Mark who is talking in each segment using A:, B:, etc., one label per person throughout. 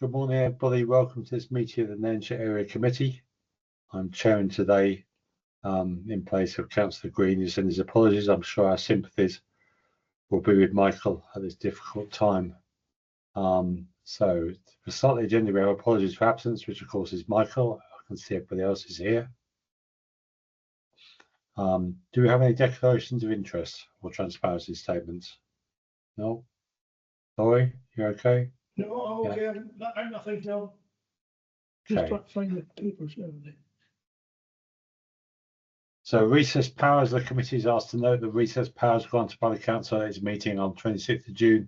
A: Good morning, everybody. Welcome to this meeting of the Nairnshire Area Committee. I'm chairing today in place of Councillor Green, who sends his apologies. I'm sure our sympathies will be with Michael at this difficult time. So for start the agenda, we have apologies for absence, which of course is Michael. I can see everybody else is here. Do we have any declarations of interest or transparency statements? No? Laurie, you okay?
B: No,
A: Yeah.
B: okay, I'm nothing, no. Just
A: Okay.
B: trying to find the papers, everything.
A: So recess powers, the committee is asked to note that recess powers granted by the council at its meeting on 26th of June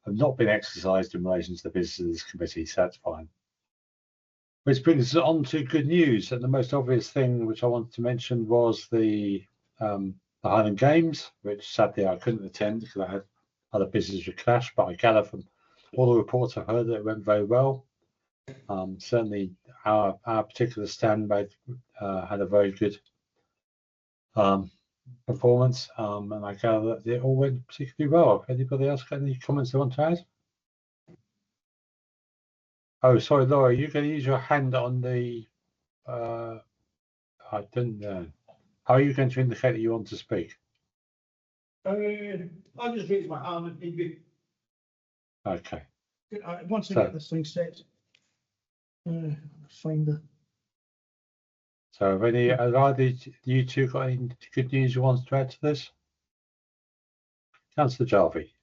A: have not been exercised in relation to the business of this committee, so that's fine. Which brings us on to good news, and the most obvious thing which I wanted to mention was the Highland Games, which sadly I couldn't attend because I had other business with clash, but I gather from all the reports I've heard that it went very well. Certainly our particular stand had a very good performance, and I gather that it all went particularly well. Anybody else got any comments they want to add? Oh, sorry, Laura, you're going to use your hand on the. I didn't know. How are you going to indicate that you want to speak?
B: I'll just raise my hand and maybe
A: Okay.
B: once I
A: So-
B: get this thing set. Find the.
A: So, have either you two got any good news you want to add to this? Councillor Jarvie.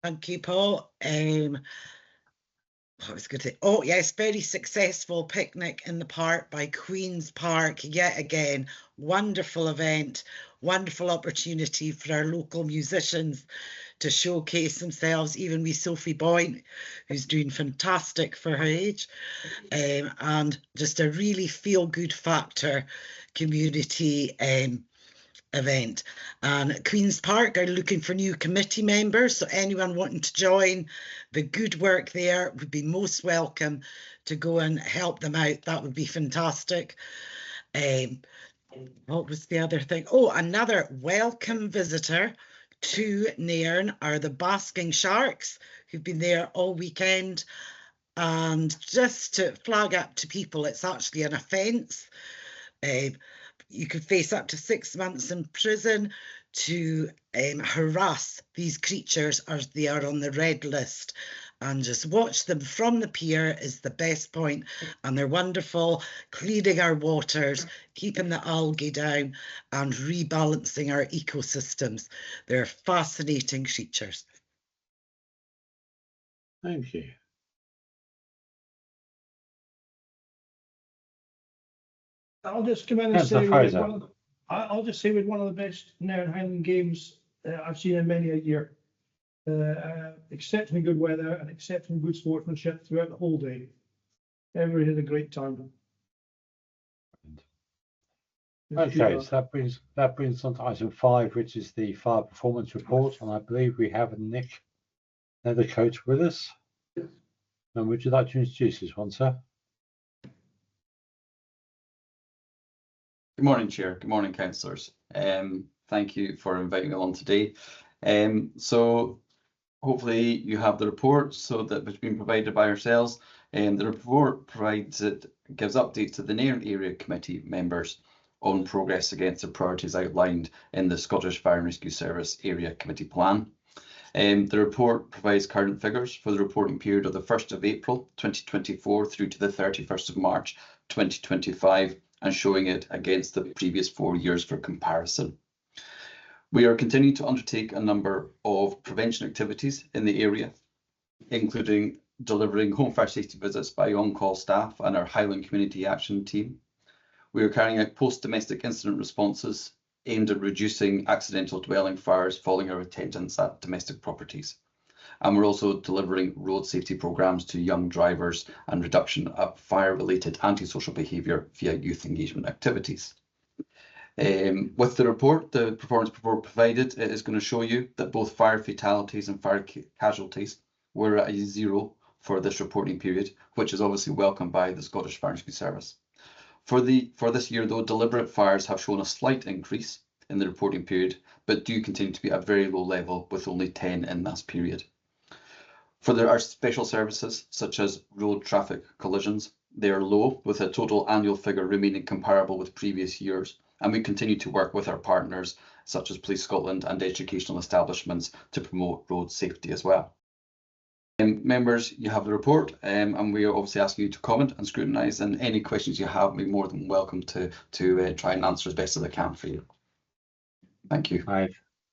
C: Thank you, Paul. What was going to say? Oh, yes, very successful picnic in the park by Queen's Park. Yet again, wonderful event, wonderful opportunity for our local musicians to showcase themselves, even with Sophie Boyne, who's doing fantastic for her age, and just a really feel-good factor community event. And Queen's Park are looking for new committee members, so anyone wanting to join the good work there would be most welcome to go and help them out. That would be fantastic. What was the other thing? Oh, another welcome visitor to Nairn are the basking sharks, who've been there all weekend. And just to flag up to people, it's actually an offence. You could face up to 6 months in prison to harass these creatures as they are on the red list. And just watch them from the pier is the best point. And they're wonderful, cleaning our waters, keeping the algae down and rebalancing our ecosystems. They're fascinating creatures.
A: Thank you.
B: I'll just come in and say, I'll just say with one of the best Nairn Highland games I've seen in many a year. Exceptionally good weather and exceptionally good sportsmanship throughout the whole day. Everybody had a great time.
A: Okay, so that brings on to item 5, which is the fire performance report, and I believe we have Nick Nethercoat with us. And would you like to introduce this one, sir?
D: Good morning, Chair. Good morning, councillors. Thank you for inviting me along today. So hopefully you have the report that has been provided by ourselves. The report gives updates to the Nairn Area Committee members on progress against the priorities outlined in the Scottish Fire and Rescue Service Area Committee Plan. The report provides current figures for the reporting period of the 1st of April 2024 through to the 31st of March 2025, and showing it against the previous 4 years for comparison. We are continuing to undertake a number of prevention activities in the area, including delivering home fire safety visits by on-call staff and our Highland Community Action Team. We are carrying out post-domestic incident responses aimed at reducing accidental dwelling fires following our attendance at domestic properties. And we're also delivering road safety programmes to young drivers and reduction of fire-related antisocial behaviour via youth engagement activities. With the report, the performance report provided, it is going to show you that both fire fatalities and fire casualties were at a 0 for this reporting period, which is obviously welcomed by the Scottish Fire and Rescue Service. For this year, though, deliberate fires have shown a slight increase in the reporting period, but do continue to be at a very low level with only 10 in this period. For our special services, such as road traffic collisions, they are low, with a total annual figure remaining comparable with previous years. And we continue to work with our partners, such as Police Scotland and educational establishments, to promote road safety as well. Members, you have the report, and we are obviously asking you to comment and scrutinise, and any questions you have, we're more than welcome to try and answer as best as I can for you. Thank you.
A: Right.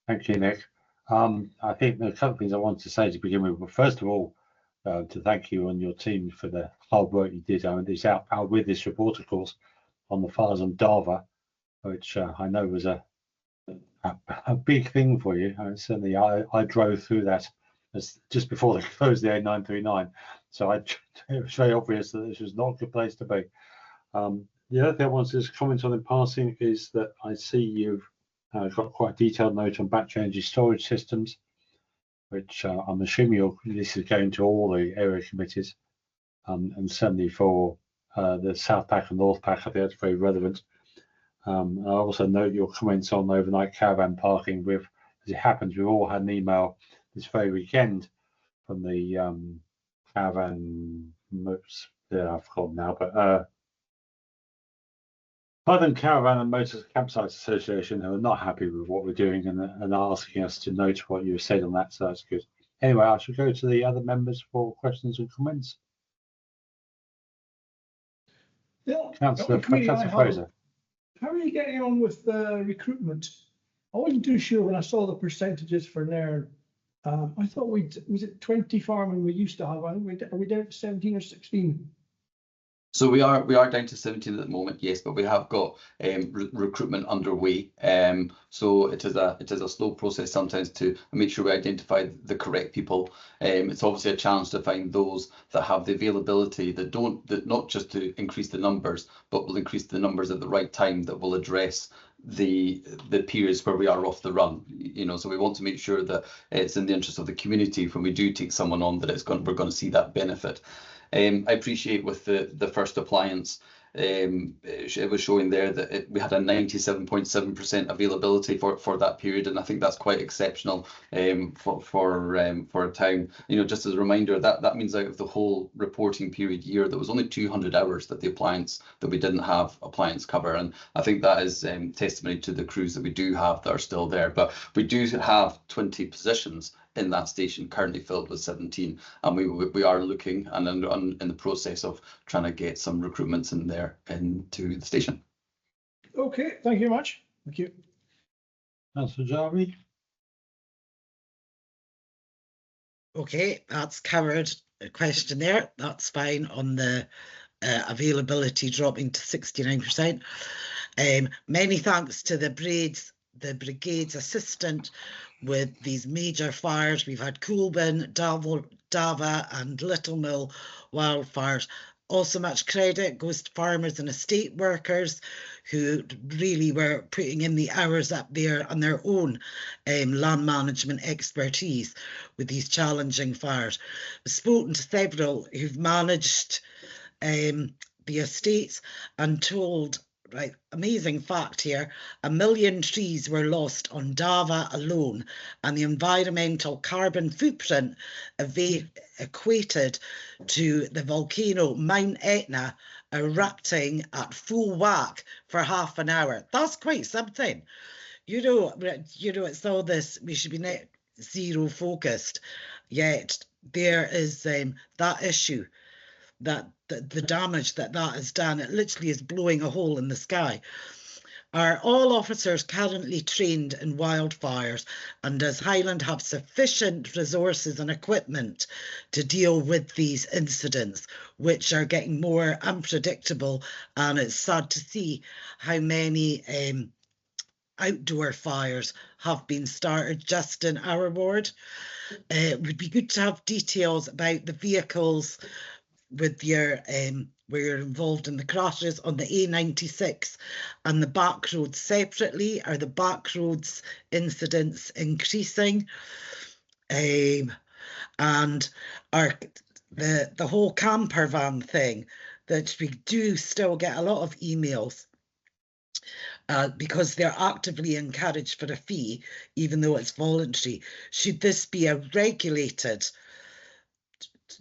A: Thank you, Nick. I think there are a couple of things I want to say to begin with. But first of all, to thank you and your team for the hard work you did. This out with this report, of course, on the fires on Dava, which I know was a big thing for you. Certainly, I drove through that just before they closed the A939, so it was very obvious that this was not a good place to be. The other thing I wanted to comment on in passing is that I see you've got quite a detailed note on battery energy storage systems, which I'm assuming this is going to all the area committees, and certainly for the South Pack and North Pack, I think that's very relevant. I also note your comments on overnight caravan parking. As it happens, we've all had an email this very weekend from the caravan, I've forgotten now, but HIghland Caravan and Motor Campsite Association, who are not happy with what we're doing and asking us to note what you said on that, so that's good. Anyway, I shall go to the other members for questions and comments.
B: Yeah,
A: Councillor Fraser.
B: How are you getting on with the recruitment? I wasn't too sure when I saw the percentages for Nairn. I thought was it 20 farming we used to have? Are we down to 17 or 16?
D: So we are down to 17 at the moment, yes, but we have got recruitment underway. So it is a slow process sometimes to make sure we identify the correct people. It's obviously a challenge to find those that have the availability that not just to increase the numbers, but will increase the numbers at the right time, that will address the periods where we are off the run. So we want to make sure that it's in the interest of the community when we do take someone on, that we're going to see that benefit. I appreciate with the first appliance, it was showing there that we had a 97.7% availability for that period, and I think that's quite exceptional for a town. Just as a reminder, that means out of the whole reporting period year, there was only 200 hours that we didn't have appliance cover, and I think that is testimony to the crews that we do have that are still there. But we do have 20 positions in that station currently filled with 17, and we are looking and in the process of trying to get some recruitments in there into the station.
B: Okay, thank you very much. Thank you.
A: Councillor Jarvie.
C: Okay, that's covered a question there. That's fine on the availability dropping to 69%. Many thanks to the brigade's assistant with these major fires. We've had Coolbin, Dava and Little Mill wildfires. Also much credit goes to farmers and estate workers who really were putting in the hours up there on their own land management expertise with these challenging fires. I've spoken to several who've managed the estates and told, right, amazing fact here, 1 million trees were lost on Dava alone, and the environmental carbon footprint equated to the volcano Mount Etna erupting at full whack for half an hour. That's quite something. It's all this, we should be net zero focused, yet there is that issue, that the damage that has done. It literally is blowing a hole in the sky. Are all officers currently trained in wildfires, and does HIghland have sufficient resources and equipment to deal with these incidents, which are getting more unpredictable? And it's sad to see how many outdoor fires have been started just in our ward. It would be good to have details about the vehicles with your where you're involved in the crashes on the A96 and the back roads separately. Are the back roads incidents increasing? And are the whole camper van thing, that we do still get a lot of emails because they're actively encouraged for a fee, even though it's voluntary. Should this be a regulated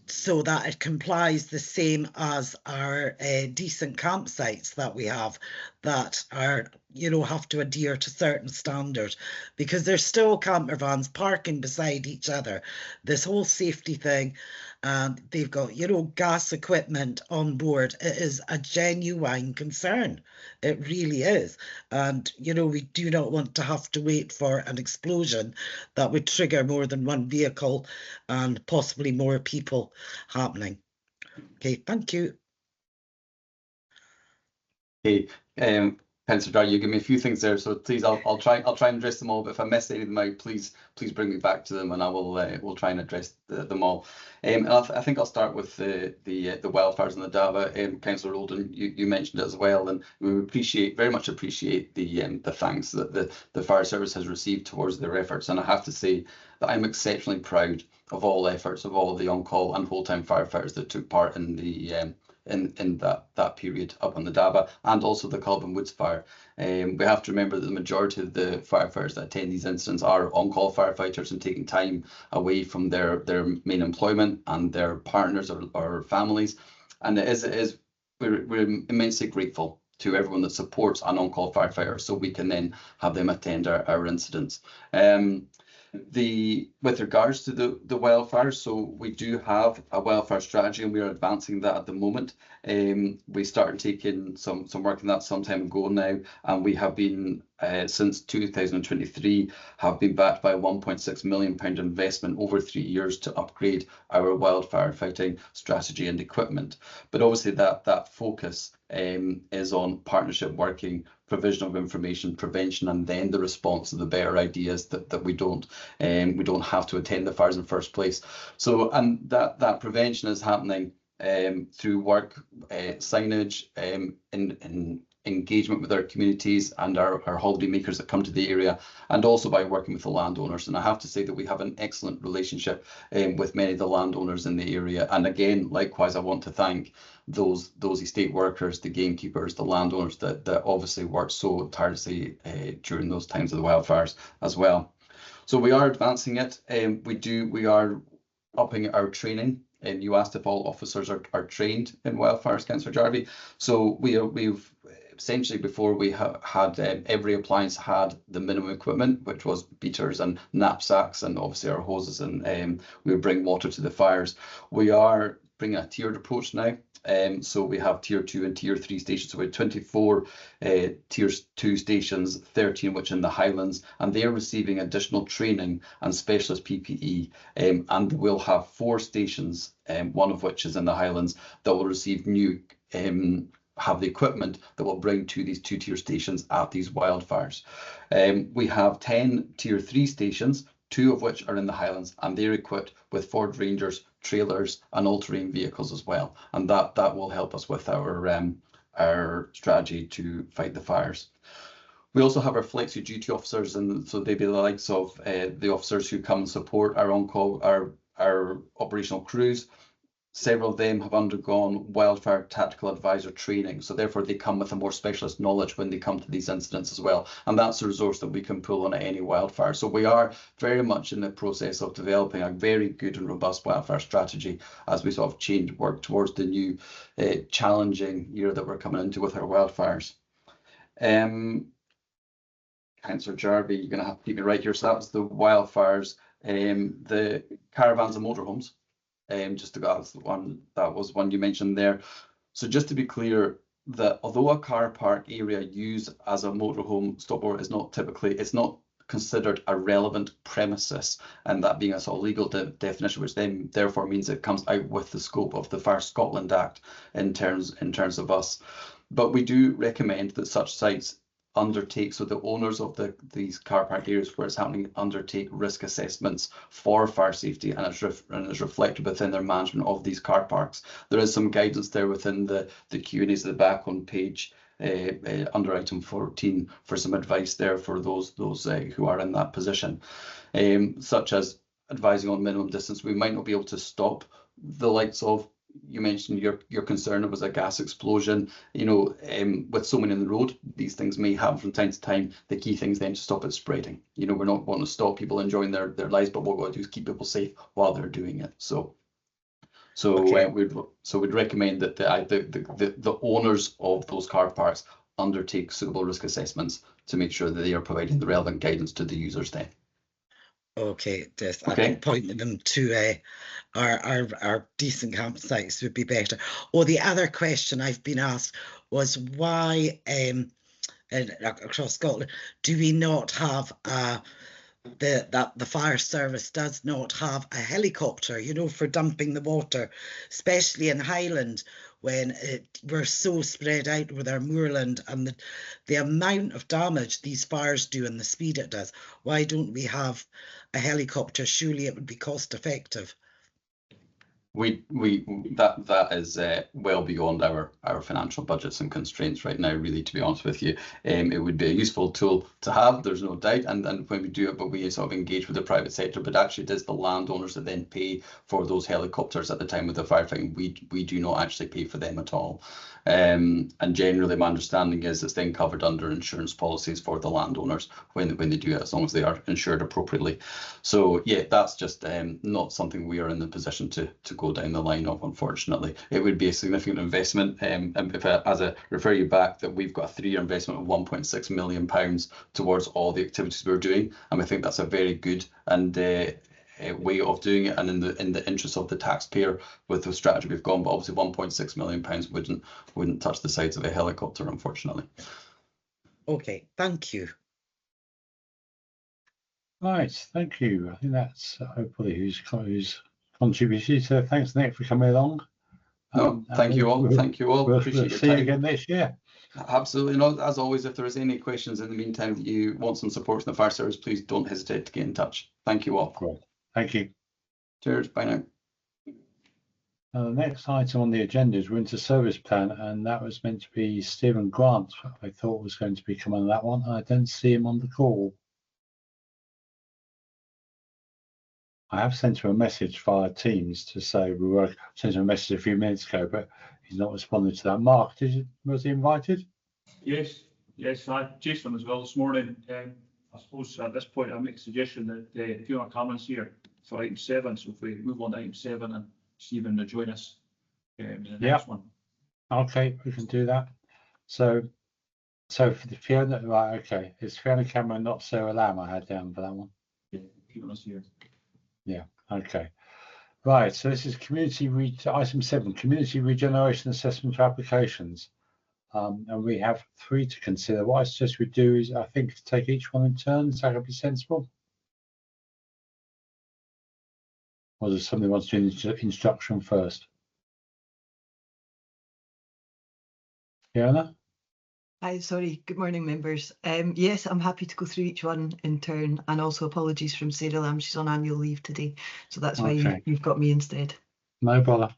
C: so that it complies the same as our decent campsites that we have that are, you know, have to adhere to certain standards, because there's still camper vans parking beside each other. This whole safety thing, and they've got, you know, gas equipment on board. It is a genuine concern. It really is. And, you know, we do not want to have to wait for an explosion that would trigger more than one vehicle and possibly more people happening. Okay, thank you.
D: Okay, Councillor Dyer, you give me a few things there, so please, I'll try and address them all. But if I miss any of them out, please bring me back to them, and I will we'll try and address them all. And I think I'll start with the wildfires in the Dava. Councillor Olden, you mentioned it as well, and we very much appreciate the thanks that the fire service has received towards their efforts. And I have to say that I'm exceptionally proud of all efforts of all of the on-call and full-time firefighters that took part in the in that period up on the Dava, and also the Culloden Woods fire. We have to remember that the majority of the firefighters that attend these incidents are on-call firefighters and taking time away from their main employment and their partners or families. And we're immensely grateful to everyone that supports an on-call firefighter, so we can then have them attend our incidents. With regards to the wildfires, so we do have a wildfire strategy, and we are advancing that at the moment. We started taking some work on that some time ago now, and we have been since 2023 have been backed by a £1.6 million investment over 3 years to upgrade our wildfire fighting strategy and equipment. But obviously that focus is on partnership working, provision of information, prevention, and then the response to the better ideas that we don't have to attend the fires in the first place. So, and that prevention is happening through work, signage, in engagement with our communities and our holiday makers that come to the area, and also by working with the landowners. And I have to say that we have an excellent relationship with many of the landowners in the area. And again, likewise, I want to thank those estate workers, the gamekeepers, the landowners that obviously worked so tirelessly during those times of the wildfires as well. So we are advancing it. We are upping our training. And you asked if all officers are trained in wildfires, Councillor Jarvie. So we've essentially, before we had every appliance had the minimum equipment, which was beaters and knapsacks and obviously our hoses, and we would bring water to the fires. We are bringing a tiered approach now. So we have tier 2 and tier 3 stations. So we have 24 tier 2 stations, 13 which in the Highlands, and they are receiving additional training and specialist PPE. And we'll have 4 stations, one of which is in the Highlands, that will receive new have the equipment that will bring to these 2-tier stations at these wildfires. We have 10 tier 3 stations, 2 of which are in the Highlands, and they're equipped with Ford Rangers, trailers, and all-terrain vehicles as well. And that will help us with our strategy to fight the fires. We also have our flexi duty officers, and so they'd be the likes of the officers who come and support our on-call, our operational crews. Several of them have undergone wildfire tactical advisor training, so therefore they come with a more specialist knowledge when they come to these incidents as well, and that's a resource that we can pull on at any wildfire. So we are very much in the process of developing a very good and robust wildfire strategy as we sort of work towards the new challenging year that we're coming into with our wildfires. Councillor Jarvie, you're going to have to keep me right here. So that was the wildfires, the caravans and motorhomes. Just to go, that was one you mentioned there. So just to be clear, that although a car park area used as a motorhome stopover is not it's not considered a relevant premises, and that being a sort of legal definition, which then therefore means it comes out with the scope of the Fire Scotland Act in terms of us. But we do recommend that such sites undertake, so the owners of these car park areas where it's happening undertake risk assessments for fire safety, and it's reflected within their management of these car parks. There is some guidance there within the Q&As at the back on page under item 14 for some advice there for those who are in that position, such as advising on minimum distance. We might not be able to stop the likes of, you mentioned your concern was a gas explosion, with so many on the road, these things may happen from time to time. The key thing is then to stop it spreading. We're not wanting to stop people enjoying their lives, but what we're going to do is keep people safe while they're doing it. So So
C: Okay.
D: we'd recommend that the owners of those car parks undertake suitable risk assessments to make sure that they are providing the relevant guidance to the users then.
C: Okay, just I
D: Okay.
C: think pointing them to our decent campsites would be better. Or the other question I've been asked was why across Scotland do we not have the fire service does not have a helicopter, you know, for dumping the water, especially in Highland when we're so spread out with our moorland and the amount of damage these fires do and the speed it does. Why don't we have a helicopter? Surely it would be cost effective.
D: That is well beyond our financial budgets and constraints right now, really, to be honest with you. It would be a useful tool to have, there's no doubt, and when we do it, but we sort of engage with the private sector, but actually it is the landowners that then pay for those helicopters at the time of the firefighting. We do not actually pay for them at all. And generally my understanding is it's then covered under insurance policies for the landowners when they do it, as long as they are insured appropriately. So yeah, that's just not something we are in the position to go down the line of, unfortunately. It would be a significant investment. And as I refer you back, that we've got a 3-year investment of £1.6 million towards all the activities we're doing, and I think that's a very good and way of doing it, and in the interest of the taxpayer with the strategy we've gone. But obviously £1.6 million wouldn't touch the sides of a helicopter, unfortunately.
C: Okay, thank you.
A: Right, thank you. I think that's hopefully who's contributed. So thanks, Nick, for coming along.
D: Thank you all. Thank you all. Appreciate
A: we'll
D: your
A: see
D: time.
A: you again next year.
D: Absolutely not. As always, if there is any questions in the meantime that you want some support from the fire service, please don't hesitate to get in touch. Thank you all.
A: Great. Thank you.
D: Cheers. Bye now.
A: The next item on the agenda is winter service plan, and that was meant to be Stephen Grant. I thought was going to be coming on that one. I don't see him on the call. I have sent him a message via Teams to say we were sent him a message a few minutes ago, but he's not responding to that. Mark, was he invited?
E: Yes, I chased him as well this morning. I suppose at this point I make a suggestion that if you want comments here for item 7, so if we move on to item 7 and Stephen will join us in the next one.
A: Okay, we can do that. So for the Fiona, right? Okay, it's Fiona Cameron, not Sarah Lamb. I had down for that one.
E: Yeah, keeping us here.
A: Yeah. Okay. Right. So this is item 7, community regeneration assessment for applications. And we have 3 to consider. What I suggest we do is, I think, take each one in turn. Is that going to be sensible? Or does somebody want to do instruction first? Fiona?
F: Hi, sorry. Good morning, members. Yes, I'm happy to go through each one in turn, and also apologies from Sarah Lamb. She's on annual leave today, so that's why you've got me instead.
A: No bother.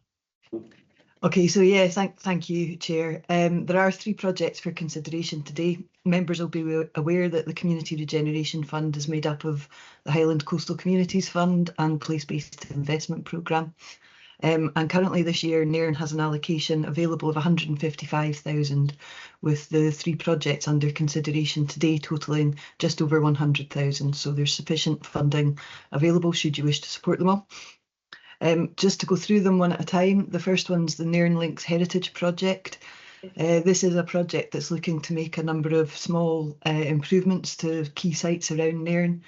F: Okay, so yeah, thank you, Chair. There are 3 projects for consideration today. Members will be aware that the Community Regeneration Fund is made up of the Highland Coastal Communities Fund and Place-Based Investment Programme. And currently this year, Nairn has an allocation available of 155,000, with the 3 projects under consideration today totalling just over 100,000. So there's sufficient funding available should you wish to support them all. Just to go through them one at a time, the first one's the Nairn Links Heritage Project. This is a project that's looking to make a number of small improvements to key sites around Nairn,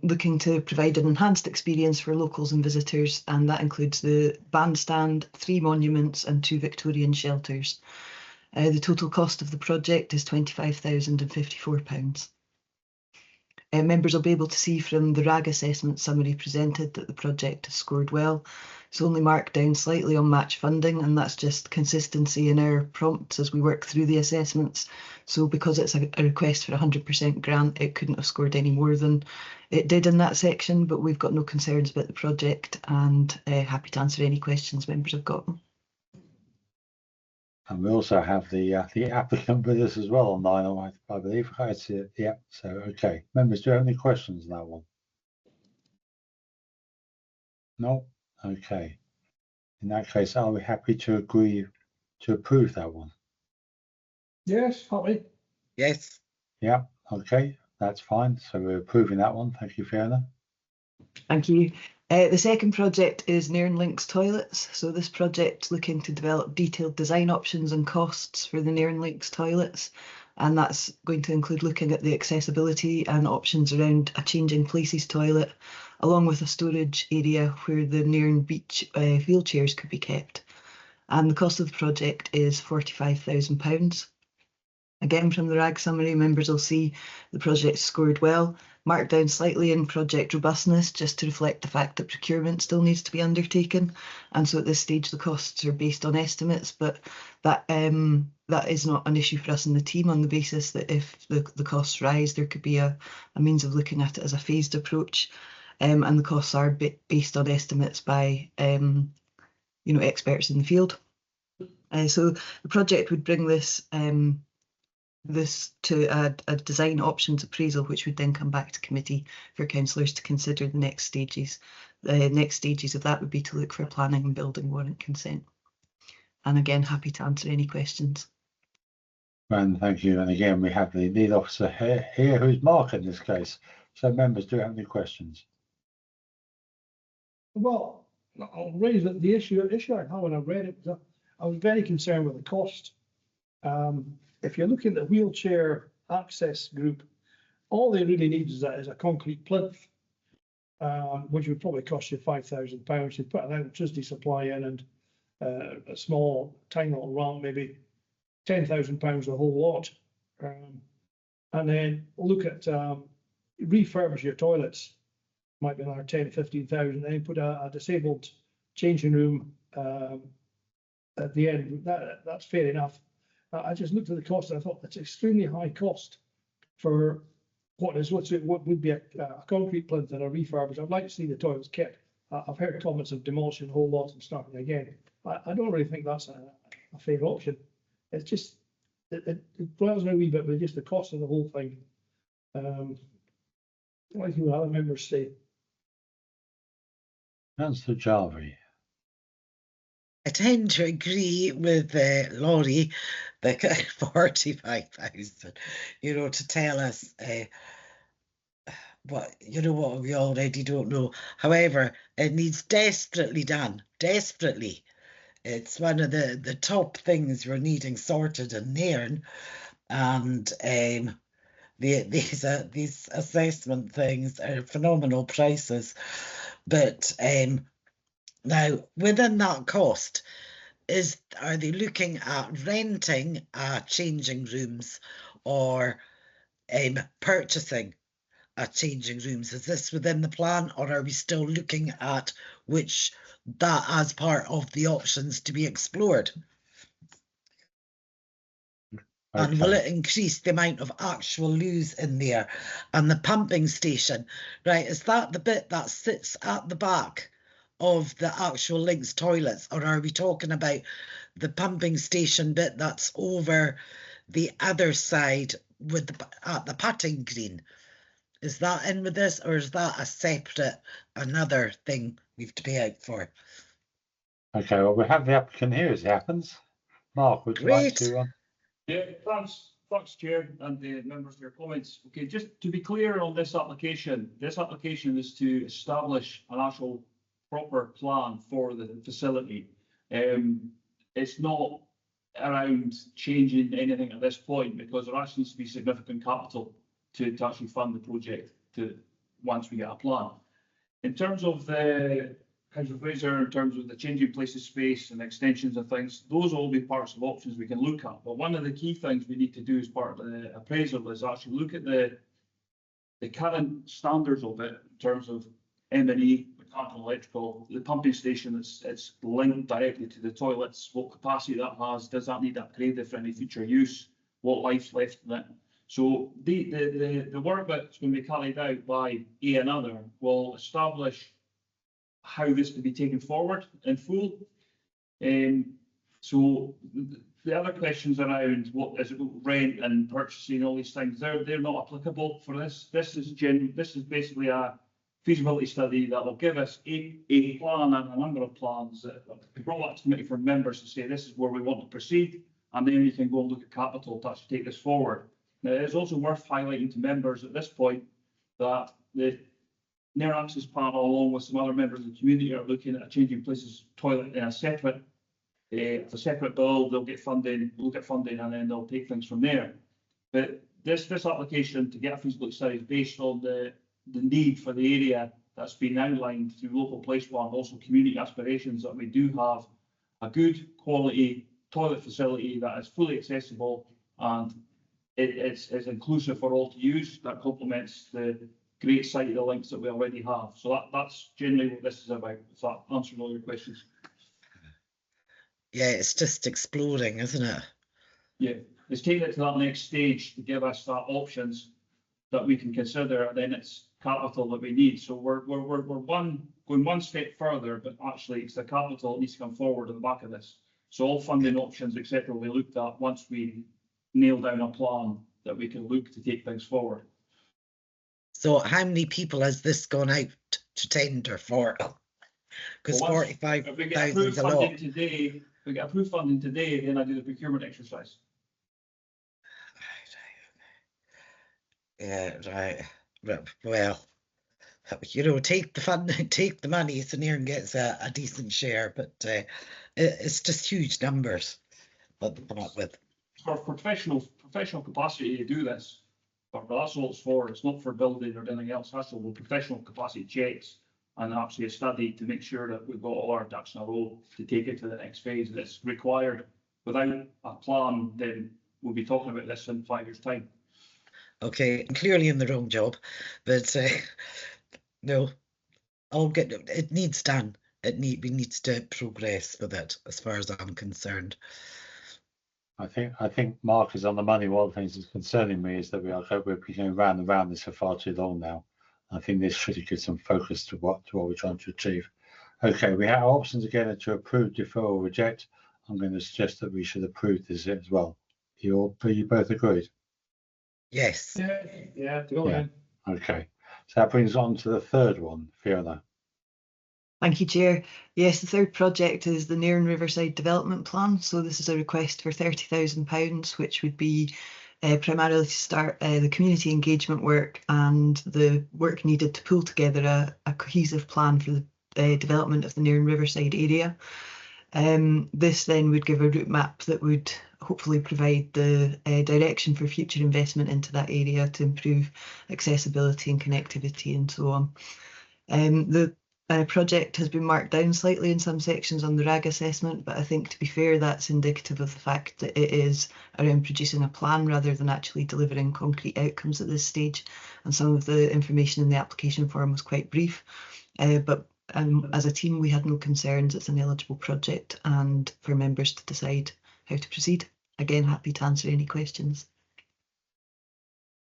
F: looking to provide an enhanced experience for locals and visitors, and that includes the bandstand, 3 monuments and 2 Victorian shelters. The total cost of the project is £25,054. Members will be able to see from the RAG assessment summary presented that the project has scored well. It's only marked down slightly on match funding, and that's just consistency in our prompts as we work through the assessments. So because it's a request for 100% grant, it couldn't have scored any more than it did in that section, but we've got no concerns about the project, and happy to answer any questions members have got.
A: And we also have the applicant with us as well online, I believe. I see it. Yeah. So okay, members, do you have any questions on that one? No. Okay. In that case, are we happy to agree to approve that one?
B: Yes, happy.
C: Yes.
A: Yeah. Okay, that's fine. So we're approving that one. Thank you, Fiona.
F: Thank you. The second project is Nairn Links toilets. So this project's looking to develop detailed design options and costs for the Nairn Links toilets. And that's going to include looking at the accessibility and options around a changing places toilet, along with a storage area where the Nairn Beach wheelchairs could be kept. And the cost of the project is £45,000. Again, from the RAG summary, members will see the project scored well, marked down slightly in project robustness, just to reflect the fact that procurement still needs to be undertaken. And so at this stage, the costs are based on estimates, but that is not an issue for us in the team, on the basis that if the costs rise, there could be a means of looking at it as a phased approach. And the costs are based on estimates by experts in the field. So the project would bring this to a design options appraisal, which would then come back to committee for councillors to consider the next stages. The next stages of that would be to look for planning and building warrant consent. And again, happy to answer any questions.
A: And thank you. And again, we have the lead officer here who's Mark in this case. So members, do you have any questions?
B: Well, I'll raise the issue I had when I read it. I was very concerned with the cost. If you're looking at the wheelchair access group, all they really need is a concrete plinth, which would probably cost you £5,000. You'd put an electricity supply in and a small, tiny little ramp, maybe £10,000 a whole lot. And then look at refurbish your toilets, might be another 10, 15,000. Then put a disabled changing room at the end. That's fair enough. I just looked at the cost and I thought that's extremely high cost for what would be a concrete plinth and a refurbish. I'd like to see the toilets kept. I've heard comments of demolishing whole lots and starting again. I don't really think that's a fair option. It's just, it boils me a wee bit with just the cost of the whole thing. What do other members say?
A: Councillor Jarvie.
C: I tend to agree with Laurie that 45,000, to tell us what we already don't know. However, it needs desperately done, desperately. It's one of the top things we're needing sorted in Nairn, and these assessment things are phenomenal prices. But now, within that cost, are they looking at renting changing rooms or purchasing changing rooms? Is this within the plan, or are we still looking at that as part of the options to be explored? Okay. And will it increase the amount of actual loos in there? And the pumping station, right, is that the bit that sits at the back of the actual links toilets, or are we talking about the pumping station bit that's over the other side at the putting green? Is that in with this, or is that a separate, another thing we have to pay out for?
A: Okay, well, we have the applicant here as it happens. Mark, would you like to?
E: Yeah, thanks, Chair, and the members for your comments. Okay, just to be clear on this application is to establish an actual proper plan for the facility. It's not around changing anything at this point, because there actually needs to be significant capital to actually fund the project once we get a plan. In terms of the Councillor Fraser, in terms of the changing places space and extensions and things, those will all be parts of options we can look at. But one of the key things we need to do as part of the appraisal is actually look at the current standards of it in terms of M&E, mechanical, electrical, the pumping station. It's linked directly to the toilets. What capacity that has? Does that need upgraded for any future use? What life's left in it? So the work that's going to be carried out by A and other will establish how this can be taken forward in full. So the other questions around what is it, rent and purchasing, all these things, they're not applicable for this. This is basically a feasibility study that will give us a plan and a number of plans that we brought that to committee for members to say this is where we want to proceed, and then we can go and look at capital to actually take this forward. Now, it's also worth highlighting to members at this point that the Nairn Access Panel, along with some other members of the community, are looking at changing places toilet in a separate, it's a separate bill. They'll get funding, we'll get funding, and then they'll take things from there. But this application to get a feasibility study is based on the need for the area that's been outlined through local place plan, also community aspirations, that we do have a good quality toilet facility that is fully accessible and it's inclusive for all to use, that complements the great site of the links that we already have. So that's generally what this is about, if that answers all your questions.
C: Yeah, it's just exploding, isn't it?
E: Yeah, it's taking it to that next stage to give us that options that we can consider, and then it's capital that we need. So we're going one step further, but actually it's the capital that needs to come forward on the back of this. So all funding options, etc., will be looked at once we nail down a plan that we can look to take things forward.
C: So how many people has this gone out to tender for? Because
E: Well,
C: 45,000
E: if we get approved
C: is a lot.
E: funding today, if we get approved funding today, then I do the procurement exercise.
C: Yeah, right. Well, you know, take the funding, take the money, so Nairn gets a decent share, but it's just huge numbers that they come up with.
E: For professional capacity to do this, but that's all it's for. It's not for building or anything else. That's all professional capacity checks and actually a study to make sure that we've got all our ducks in a row to take it to the next phase that's required. Without a plan, then we'll be talking about this in 5 years' time.
C: Okay, clearly in the wrong job, but no, I'll get it. Needs done. We needs to progress with it, as far as I'm concerned.
A: I think Mark is on the money. One of the things that's concerning me is that we're going round and round this for far too long now. I think this should give some focus to what we're trying to achieve. Okay, we have options again to approve, defer, or reject. I'm going to suggest that we should approve this as well. You both agreed?
C: Yes.
E: Yeah.
A: Okay, so that brings on to the third one, Fiona.
F: Thank you, Chair. Yes, the third project is the Nairn Riverside Development Plan. So this is a request for £30,000, which would be primarily to start the community engagement work and the work needed to pull together a cohesive plan for the development of the Nairn Riverside area. This then would give a route map that would hopefully provide the direction for future investment into that area to improve accessibility and connectivity and so on. The project has been marked down slightly in some sections on the RAG assessment, but I think, to be fair, that's indicative of the fact that it is around producing a plan rather than actually delivering concrete outcomes at this stage. And some of the information in the application form was quite brief, but as a team, we had no concerns. It's an eligible project, and for members to decide how to proceed. Again, happy to answer any questions.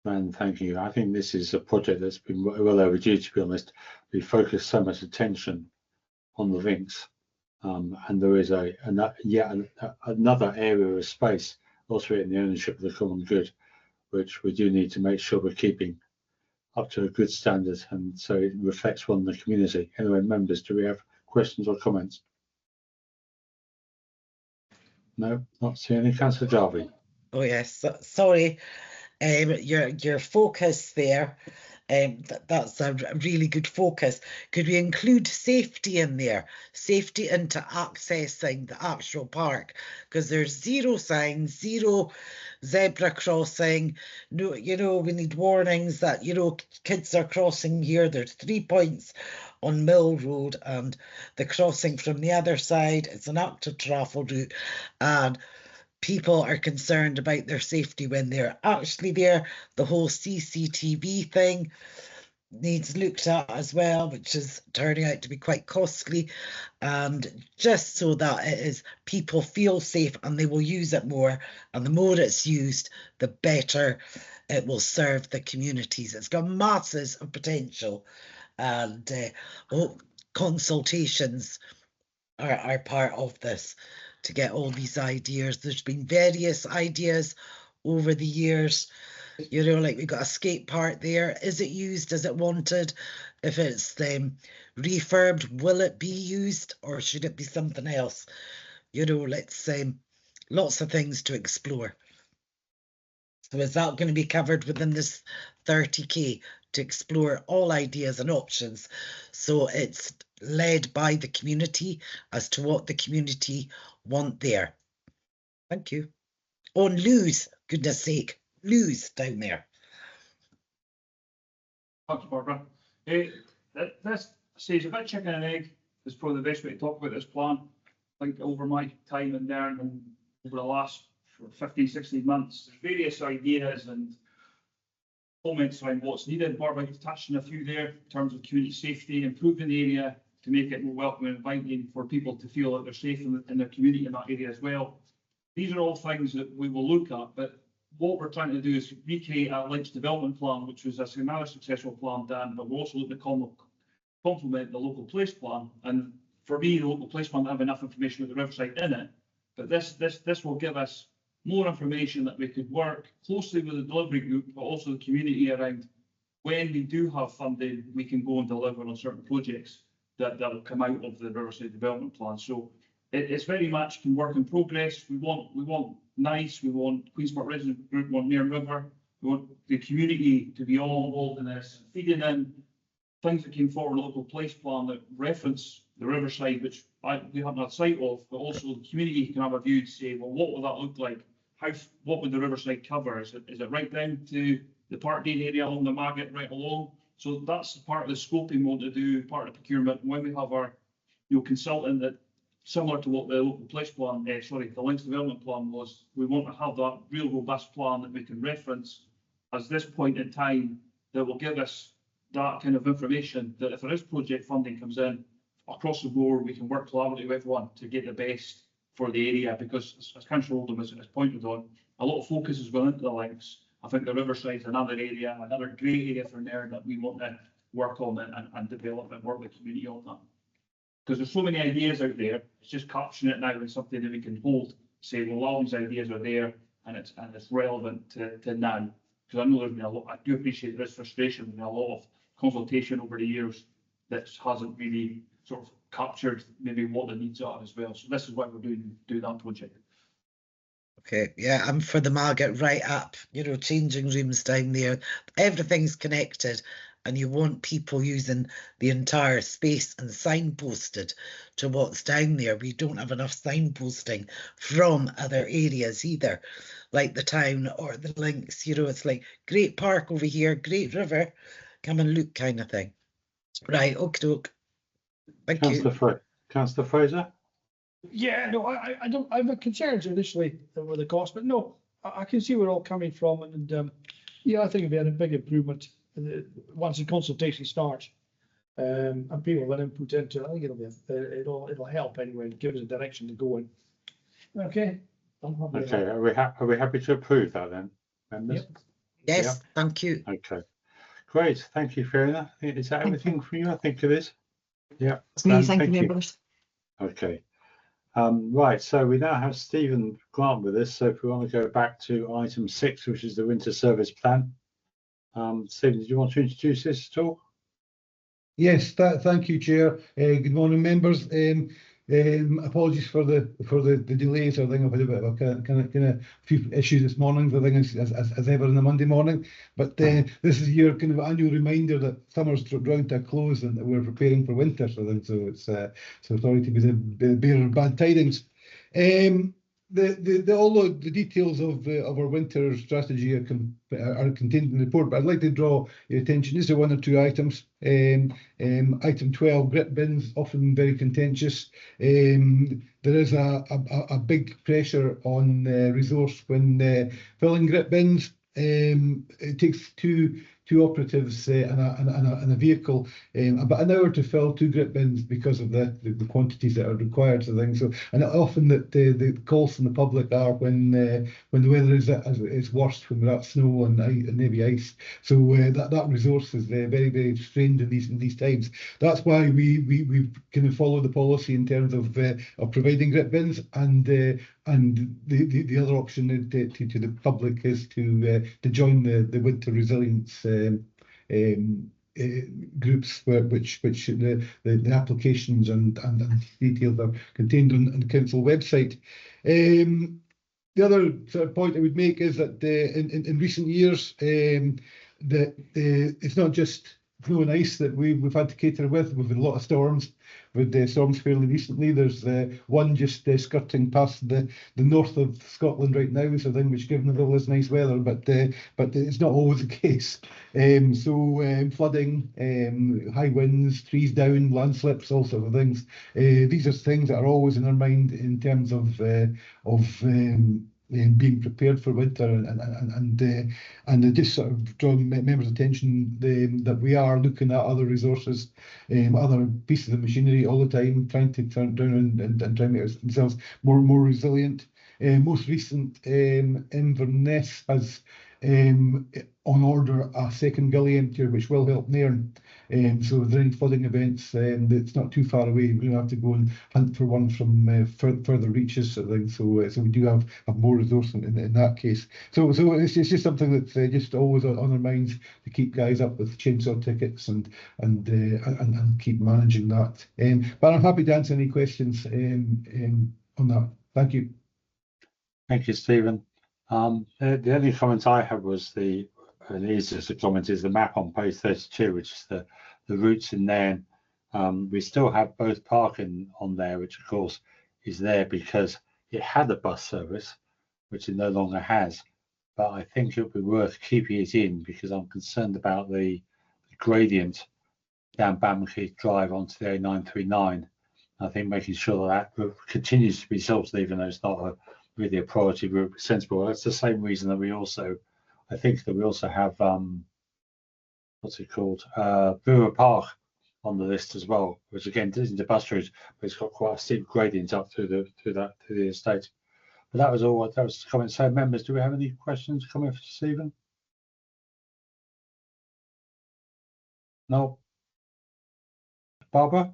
A: And thank you. I think this is a project that's been well overdue, to be honest. We focus so much attention on the links, and there is another area of space also in the ownership of the common good, which we do need to make sure we're keeping up to a good standard, and so it reflects on the community. Anyway, members, do we have questions or comments? No, not seeing any. Councillor Jarvie.
C: Oh yes, sorry. Your focus there, that's a really good focus. Could we include safety in there? Safety into accessing the actual park, because there's zero signs, zero zebra crossing. No, you know, we need warnings that, you know, kids are crossing here. There's 3 points on Mill Road, and the crossing from the other side, it's an active travel route, and people are concerned about their safety when they're actually there. The whole CCTV thing needs looked at as well, which is turning out to be quite costly, and just so that it is, people feel safe and they will use it more, and the more it's used, the better it will serve the communities. It's got masses of potential, and consultations are part of this to get all these ideas. There's been various ideas over the years, you know, like we've got a skate park there. Is it used as it wanted? If it's refurbed, will it be used, or should it be something else? You know, let's lots of things to explore. So is that going to be covered within this 30k? to explore all ideas and options. So it's led by the community as to what the community want there. Thank you. Oh, and Lou's, goodness sake, Lou's down there.
E: Thanks, Barbara. This says a bit chicken and egg is probably the best way to talk about this plan. I think over my time in Nairn and over the last 15, 16 months, there's various ideas and comments around what's needed. Barbara, you've touched on a few there in terms of community safety, improving the area to make it more welcoming and inviting for people to feel that they're safe in their community in that area as well. These are all things that we will look at, but what we're trying to do is recreate our Links development plan, which was another successful plan, Dan, but we're also looking to complement the local place plan. And for me, the local place plan doesn't have enough information with the riverside in it, but this will give us more information that we could work closely with the delivery group, but also the community around when we do have funding, we can go and deliver on certain projects that will come out of the riverside development plan. So it's very much work in progress. We want NICE, we want Queen's Park Resident Group, we want Nairn River, we want the community to be all involved in this, feeding in things that came forward in the local place plan that reference the riverside, which we haven't had sight of, but also the community can have a view to say, well, what will that look like? What would the riverside cover? Is it right down to the Parkdale area along the Margate, right along? So that's part of the scoping we want to do, part of the procurement. When we have our consultant that similar to what the local place plan, the Links development plan was, we want to have that real robust plan that we can reference as this point in time that will give us that kind of information that if there is project funding comes in across the board, we can work collaboratively with everyone to get the best for the area, because as Councillor Oldham has pointed on, a lot of focus has gone into the links. I think the riverside is another area, another great area for Nairn that we want to work on and develop and work with the community on that. Because there's so many ideas out there, it's just capturing it now in something that we can hold, say, well, all these ideas are there and it's relevant to now. Because I know there's been a lot, I do appreciate there is frustration, there's been a lot of consultation over the years that hasn't really sort of captured maybe what the needs are as well. So this is why we're doing that project.
C: Okay, yeah, I'm for the Margate right up, changing rooms down there. Everything's connected and you want people using the entire space and signposted to what's down there. We don't have enough signposting from other areas either, like the town or the links. It's like great park over here, great river, come and look kind of thing. Right, okie doke. Thank you.
A: Councillor Fraser?
B: Yeah, no, I don't. I have concerns initially with the cost, but no, I can see where it's all coming from, and yeah, I think it'll be a big improvement once the consultation starts, and people will input into it. I think it'll help anyway and give us a direction to go in. Okay.
A: Okay. Are we happy to approve that then, members?
B: Yep.
C: Yes,
A: Yep.
C: thank you.
A: Okay. Great. Thank you, Fiona. Is that everything for you? I think it is. Yeah.
F: Thank you, members.
A: Okay. Right, so we now have Stephen Grant with us. So if we want to go back to item 6, which is the winter service plan. Stephen, did you want to introduce this at all?
G: Yes, thank you, Chair. Good morning, members. Apologies for the delays. I think I've had a bit of a kind of few issues this morning. I think as ever on a Monday morning. But this is your kind of annual reminder that summer's drawing to a close and that we're preparing for winter. So it's so sorry to be the bearer of bad tidings. All the details of our winter strategy are contained in the report, but I'd like to draw your attention just to one or two items. Item 12, grit bins, often very contentious. There is a big pressure on resource when filling grit bins. It takes two operatives and a vehicle about an hour to fill 2 grit bins because of the quantities that are required for things. So, and often the calls from the public are when the weather is worse, when we're at snow and maybe ice. So that resource is very, very strained in these times. That's why we kind of follow the policy in terms of providing grit bins, and the other option to the public is to join the winter resilience groups, which the applications and details are contained on the council website. The other sort of point I would make is that in recent years, it's not just snow and ice that we've had to cater with. We've had a lot of storms. With the storms fairly recently, there's one just skirting past the north of Scotland right now, so then which given it all this nice weather, but it's not always the case. Flooding, high winds, trees down, landslips, all sorts of things. These are things that are always in our mind in terms of being prepared for winter, and just sort of draw members' attention that we are looking at other resources, other pieces of machinery all the time, trying to turn down and try to make themselves more resilient. Most recent, Inverness has on order a second gully emptier, which will help Nairn. So if there are any flooding events, it's not too far away. We don't have to go and hunt for one from further reaches, sort of thing. So we do have more resource in that case. So it's just something that's just always on our minds, to keep guys up with chainsaw tickets and keep managing that. But I'm happy to answer any questions on that. Thank you.
A: Thank you, Stephen. The only comment I had was and it is just a comment, is the map on page 32, which is the routes in Nairn. We still have both parking on there, which of course is there because it had a bus service, which it no longer has. But I think it would be worth keeping it in because I'm concerned about the gradient down Bamkeith Drive onto the A939. I think making sure that route continues to be sorted, even though it's not really a priority route, sensible. That's the same reason that we also have what's it called, Brewer Park on the list as well, which again isn't a bus route, but it's got quite a steep gradient up through the estate. But that was all. That was the comment. So, members, do we have any questions coming for Stephen? No. Barbara?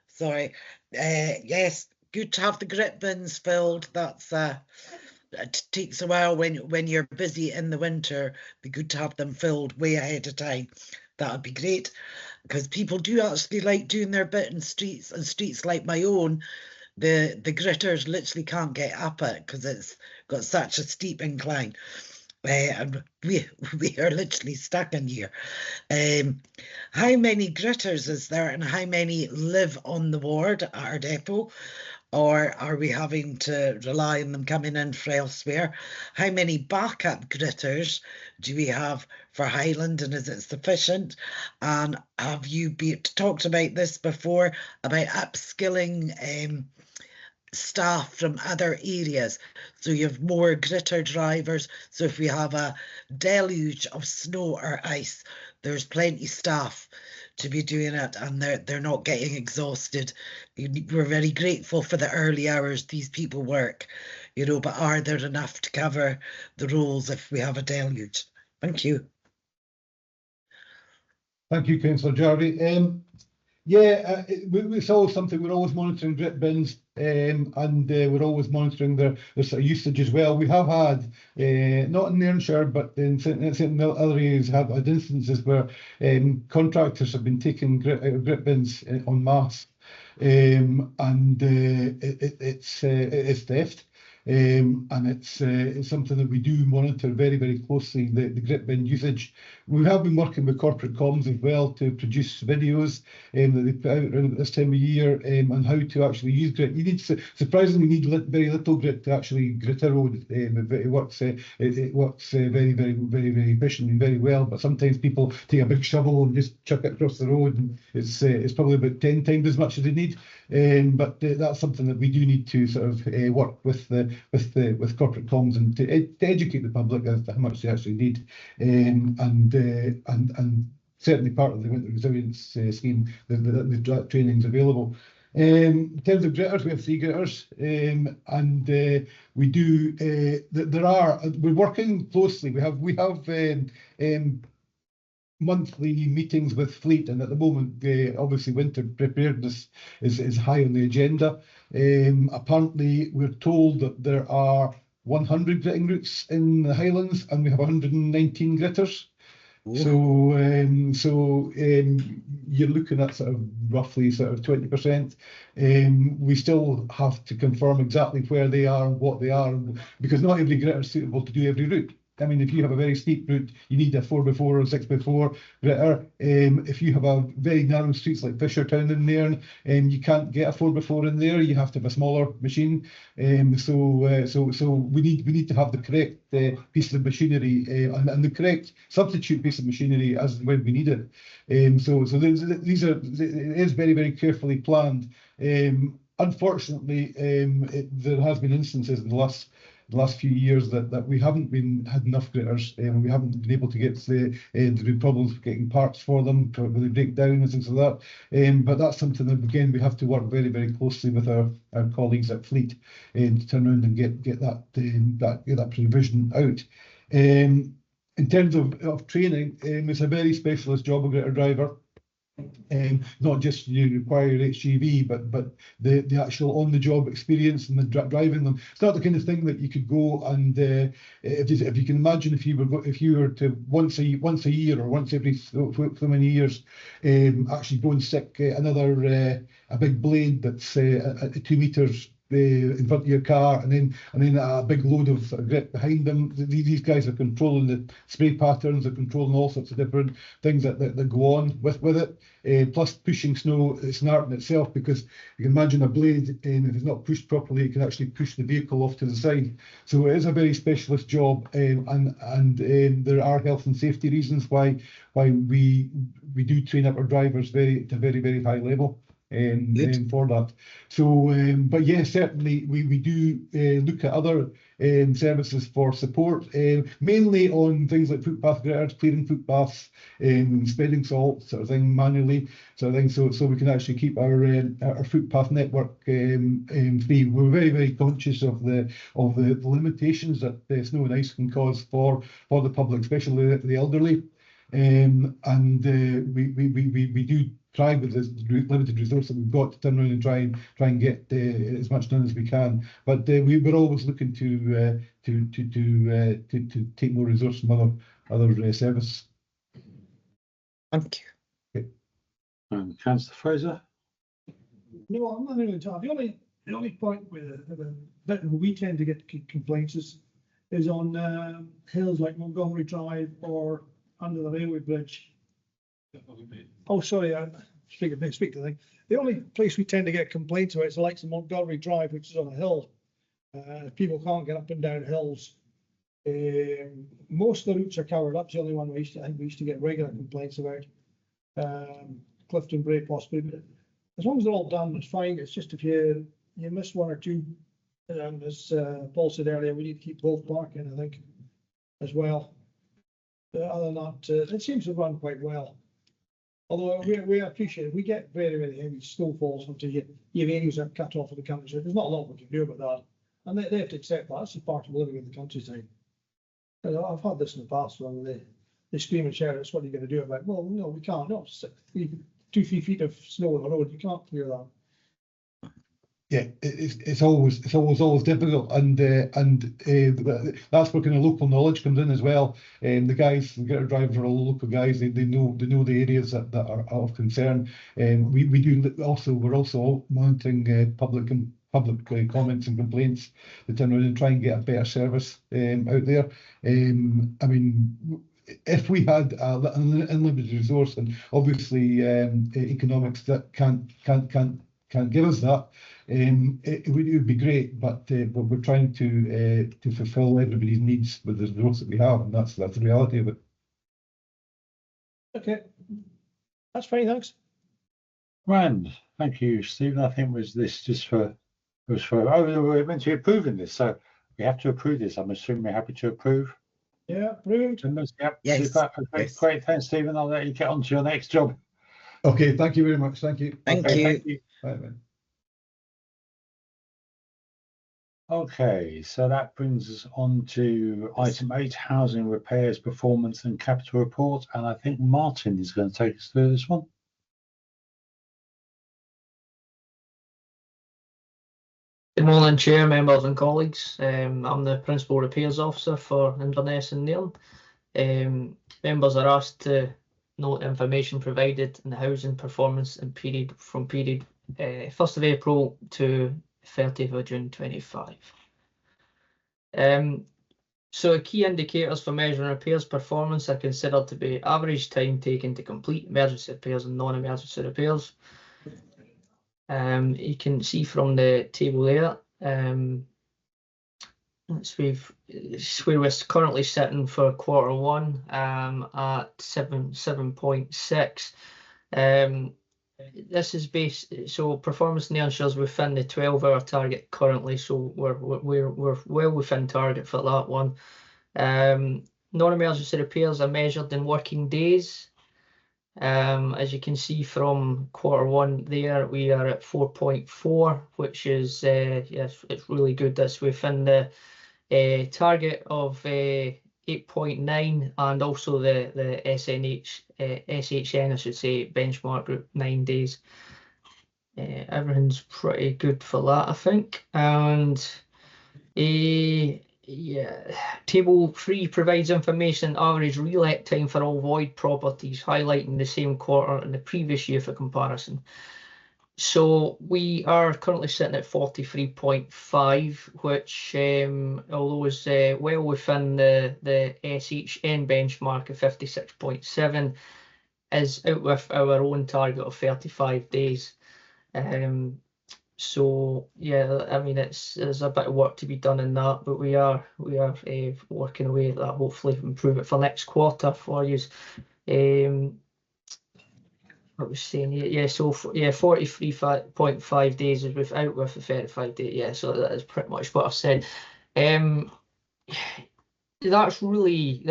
C: Sorry. Yes, good to have the grit bins filled. That's it takes a while when you're busy in the winter. Be good to have them filled way ahead of time. That would be great, because people do actually like doing their bit in streets, and streets like my own, the gritters literally can't get up it because it's got such a steep incline. And we are literally stuck in here. How many gritters is there, and how many live on the ward at our depot? Or are we having to rely on them coming in from elsewhere? How many backup gritters do we have for Highland, and is it sufficient? And have you talked about this before, about upskilling staff from other areas, so you have more gritter drivers, so if we have a deluge of snow or ice, there's plenty staff to be doing it, and they're not getting exhausted. We're very grateful for the early hours these people work, but are there enough to cover the roles if we have a deluge? Thank you.
G: Thank you, Councillor Jarvie. It's always something. We're always monitoring grit bins, and we're always monitoring their sort of usage as well. We have had, not in Nairnshire, but in certain other areas, have had instances where contractors have been taking grit bins en masse, and it's theft. And it's something that we do monitor very, very closely, the grit bin usage. We have been working with corporate comms as well to produce videos that they put out around this time of year on how to actually use grit. You need surprisingly very little grit to actually grit a road. It works very, very, very, very efficiently, very well. But sometimes people take a big shovel and just chuck it across the road, and it's probably about 10 times as much as they need. But that's something that we do need to sort of work with corporate comms and to educate the public as to how much they actually need, and certainly part of the winter resilience scheme, the training's available. In terms of gritters, we have 3 gritters, and we do. We're working closely. We have monthly meetings with fleet, and at the moment, obviously winter preparedness is high on the agenda. Apparently, we're told that there are 100 gritting routes in the Highlands, and we have 119 gritters. Ooh. So you're looking at roughly 20%. We still have to confirm exactly where they are and what they are, because not every gritter is suitable to do every route. I mean, if you have a very steep route, you need a 4x4 or 6x4 gritter. If you have a very narrow streets like Fishertown in Nairn, you can't get a 4x4 in there. You have to have a smaller machine. So we need to have the correct piece of machinery and the correct substitute piece of machinery as and when we need it. It is very, very carefully planned. Unfortunately, there has been instances in the last few years that we haven't had enough gritters, and we haven't been able to get there's been problems getting parts for them when they break down and things like that. But that's something that again we have to work very, very closely with our colleagues at Fleet to turn around and get that provision out. In terms of training, it's a very specialist job, a gritter driver. Not just you require your HGV, but the actual on-the-job experience and the driving them. It's not the kind of thing that you could go and if you can imagine if you were to once a year or once every so many years actually go and stick another a big blade that's 2 meters in front of your car, and then a big load of grit behind them. These guys are controlling the spray patterns, they're controlling all sorts of different things that go on with it. Plus pushing snow, it's an art in itself, because you can imagine a blade, if it's not pushed properly, it can actually push the vehicle off to the side. So it is a very specialist job, and there are health and safety reasons why we do train up our drivers to a very, very high level. For that. So, but yes, certainly we do look at other services for support, mainly on things like footpath gritters, clearing footpaths, spreading salt, sort of thing, manually, sort of thing, so we can actually keep our footpath network free. We're very, very conscious of the limitations that snow and ice can cause for the public, especially the elderly, and we do try with this limited resource that we've got to turn around and try and get as much done as we can. But we're always looking to take more resource from other services.
C: Thank you.
A: Okay. Councillor Fraser.
B: No, I'm not really talking. The only point that we tend to get complaints is on hills like Montgomery Drive or under the railway bridge. Oh, sorry, I speak to thing. The only place we tend to get complaints about is the likes of Montgomery Drive, which is on a hill. People can't get up and down hills. Most of the routes are covered up. It's the only one we used to get regular complaints about. Clifton Bray possibly, but as long as they're all done, it's fine. It's just if you miss one or two, as Paul said earlier, we need to keep both parking, I think, as well. Other than that, it seems to run quite well. Although we appreciate it. We get very, very heavy snowfalls until you have areas that are cut off of the countryside. There's not a lot we can do about that. And they have to accept that. That's just part of living in the countryside. I've had this in the past when they scream and shout, "What are you going to do about it?" Well, no, we can't. No, 2-3 feet of snow on the road. You can't clear that.
G: Yeah, it's always difficult, and that's where kind of local knowledge comes in as well. The guys, the gritter drivers are all local guys. They know the areas that are of concern. We're also monitoring public comments and complaints to turn around and try and get a better service out there. I mean, if we had an unlimited resource, and obviously economics that can't give us that, it would be great, but we're trying to fulfil everybody's needs with the resource that we have, and that's the reality of it.
B: Okay, that's fine, thanks.
A: Grand, thank you, Stephen. I think we're meant to be approving this, so we have to approve this. I'm assuming we're happy to approve.
B: Yeah, approved.
A: Yep.
C: Yes.
A: Super. Okay,
C: Yes.
A: Great, thanks, Stephen. I'll let you get on to your next job.
G: Okay, thank you very much. Thank you.
C: Thank
A: Okay,
C: you.
A: Thank you.
G: Bye, bye.
A: Okay, so that brings us on to item 8, housing repairs, performance and capital report. And I think Martin is going to take us through this one.
H: Good morning, Chair, members and colleagues. I'm the Principal Repairs Officer for Inverness and Nairn. Members are asked to note information provided in the housing performance and period 1st of April to 30th of June 25. So key indicators for measuring repairs performance are considered to be average time taken to complete emergency repairs and non-emergency repairs. You can see from the table there, it's where we're currently sitting for Q1 at 7.6. This is based, so performance in Nairnshire is within the 12-hour target currently, so we're well within target for that one. Non-emergency repairs are measured in working days. As you can see from Q1 there, we are at 4.4, which is yes, it's really good. That's within the target of 8.9, and also the SHN, I should say, benchmark group 9 days. Everything's pretty good for that, I think. And yeah, table 3 provides information average relet time for all void properties, highlighting the same quarter in the previous year for comparison. So we are currently sitting at 43.5, which, although is well within the SHN benchmark of 56.7, is out with our own target of 35 days. So yeah, I mean, there's a bit of work to be done in that, but we are working away at that. Hopefully, improve it for next quarter for you. What was saying, yeah, so yeah, 43.5 days is without with the 35 day. Yeah, so that is pretty much what I've said. That's really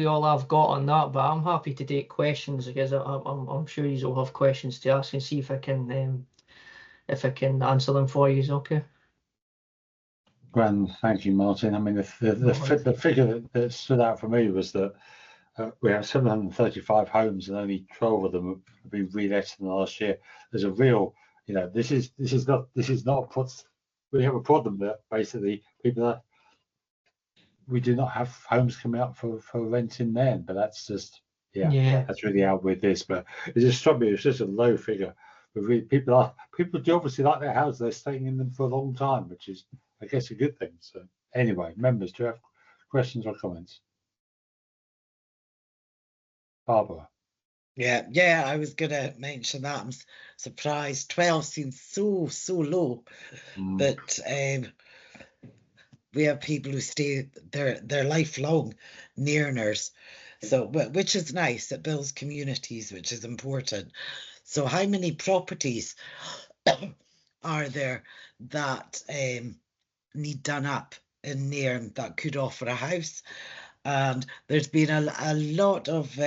H: all I've got on that, but I'm happy to take questions, because I'm sure you all have questions to ask, and see if I can answer them for you. Okay.
A: Grand, thank you, Martin. I mean, the figure that stood out for me was that we have 735 homes and only 12 of them have been relet in the last year. There's a real, you know, this is not we have a problem that basically we do not have homes coming up for rent in Nairn, but that's just that's really out with this. But it just struck me, it's just a low figure. But really, people do obviously like their houses, they're staying in them for a long time, which is, I guess, a good thing. So anyway, members, do you have questions or comments? Barbara.
C: Yeah, I was going to mention that. I'm surprised. 12 seems so low, but we have people who stay their lifelong Nairners, so which is nice. It builds communities, which is important. So how many properties are there that need done up in Nairn that could offer a house? And there's been a lot of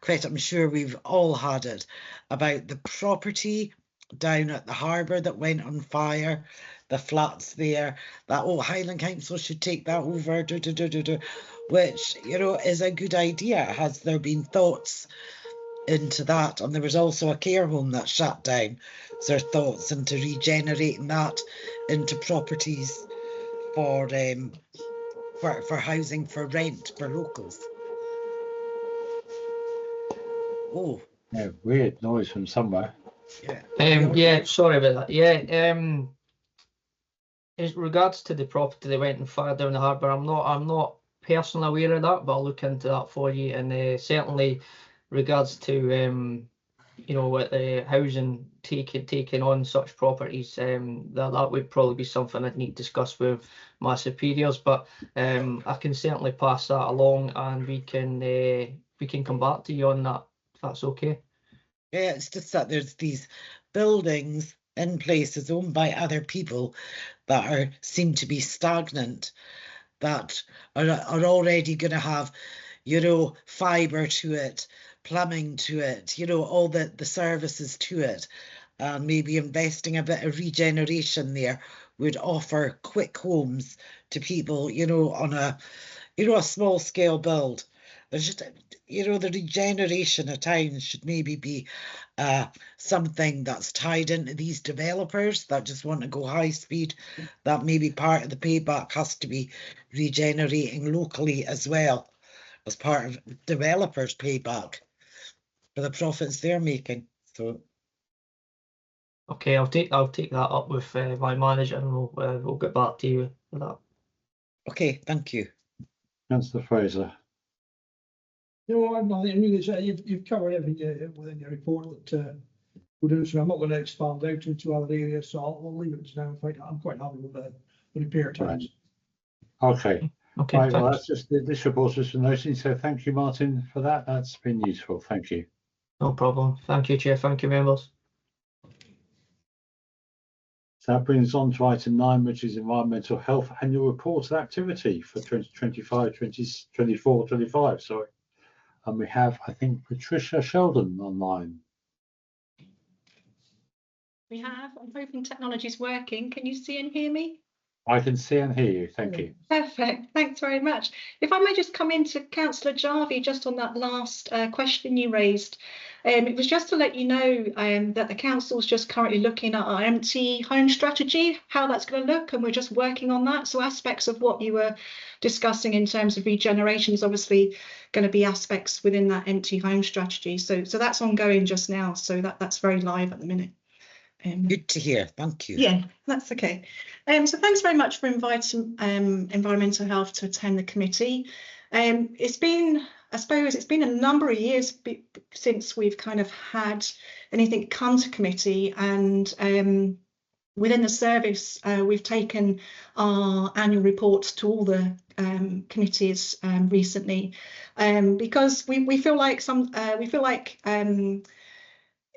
C: question, I'm sure we've all had it, about the property down at the harbour that went on fire, the flats there, that Highland Council should take that over, which, you know, is a good idea. Has there been thoughts into that? And there was also a care home that shut down. Is there thoughts into regenerating that into properties for housing for rent for locals? Oh,
A: yeah, weird noise from somewhere.
H: Yeah, sorry about that. Yeah, as regards to the property that went on fire down the harbour, I'm not personally aware of that, but I'll look into that for you. And certainly, regards to you know, with the housing taking on such properties, that would probably be something I'd need to discuss with my superiors. But I can certainly pass that along, and we can come back to you on that, if that's okay.
C: Yeah, it's just that there's these buildings in places owned by other people that seem to be stagnant, that are already going to have, you know, fibre to it, plumbing to it, you know, all the services to it, and maybe investing a bit of regeneration there would offer quick homes to people, you know, on a small scale build. There's just, you know, the regeneration of towns should maybe be something that's tied into these developers that just want to go high speed. That maybe part of the payback has to be regenerating locally as well, as part of developers' payback for the profits they're making. So
H: okay, I'll take that up with my manager, and we'll get back to you with that.
C: Okay, thank you.
A: Councillor Fraser.
B: No, I'm nothing really. So you've covered everything within your report that we're doing. So I'm not going to expand out into other areas. So I'll leave it now. I'm quite happy with the repair times.
A: Okay.
H: Okay,
A: Right, well,
H: thanks.
A: that's just this report just for noting. So thank you, Martin, for that. That's been useful. Thank you.
H: No problem. Thank you, Chair. Thank you, members.
A: So that brings us on to item 9, which is environmental health annual report and activity for 2024-25. Sorry. And we have, I think, Patricia Sheldon online.
I: We have. I'm hoping technology's working. Can you see and hear me?
A: I can see and hear you. Thank you.
I: Perfect. Thanks very much. If I may just come into Councillor Jarvie just on that last question you raised. It was just to let you know that the council's just currently looking at our empty home strategy, how that's going to look, and we're just working on that. So aspects of what you were discussing in terms of regeneration is obviously going to be aspects within that empty home strategy. So that's ongoing just now. So that's very live at the minute.
C: Good to hear. Thank you.
I: Yeah, that's okay. So thanks very much for inviting Environmental Health to attend the committee. It's been a number of years since we've kind of had anything come to committee, and within the service we've taken our annual reports to all the committees recently, because we feel like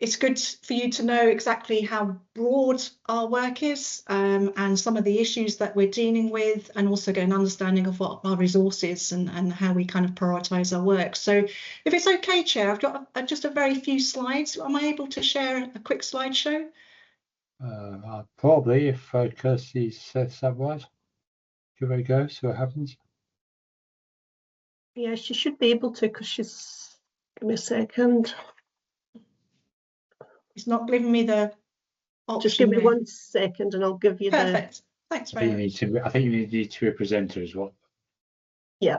I: it's good for you to know exactly how broad our work is, and some of the issues that we're dealing with, and also get an understanding of what our resources and how we kind of prioritise our work. So if it's okay, Chair, I've got just a very few slides. Am I able to share a quick slideshow?
A: Probably, if Kirsty says that right. Give it a go, see what happens.
J: Yeah, she should be able to, because she's, give me a second.
I: It's not giving me the option.
J: Just give me
I: there.
J: 1 second and I'll give you
I: Perfect. Thanks
A: I
I: very
A: think you
I: much.
A: need to. I think you need to be a presenter as well.
J: Yeah.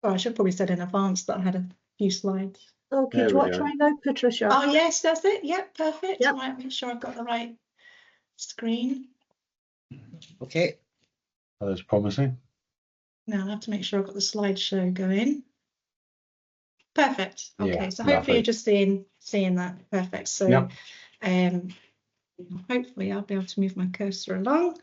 I: Oh, I should probably said in advance that I had a few slides.
J: Okay,
A: There
J: do you
A: we
J: want to
A: go.
J: try now, Patricia?
I: Oh yes, that's it. Yep, perfect.
J: Yep.
I: I might make sure I've got the right screen.
C: Okay.
A: That's promising.
I: Now I have to make sure I've got the slideshow going. Perfect. Okay,
A: Yeah,
I: so hopefully
A: lovely.
I: you're just seeing that. Perfect. So
A: Yep.
I: hopefully I'll be able to move my cursor along.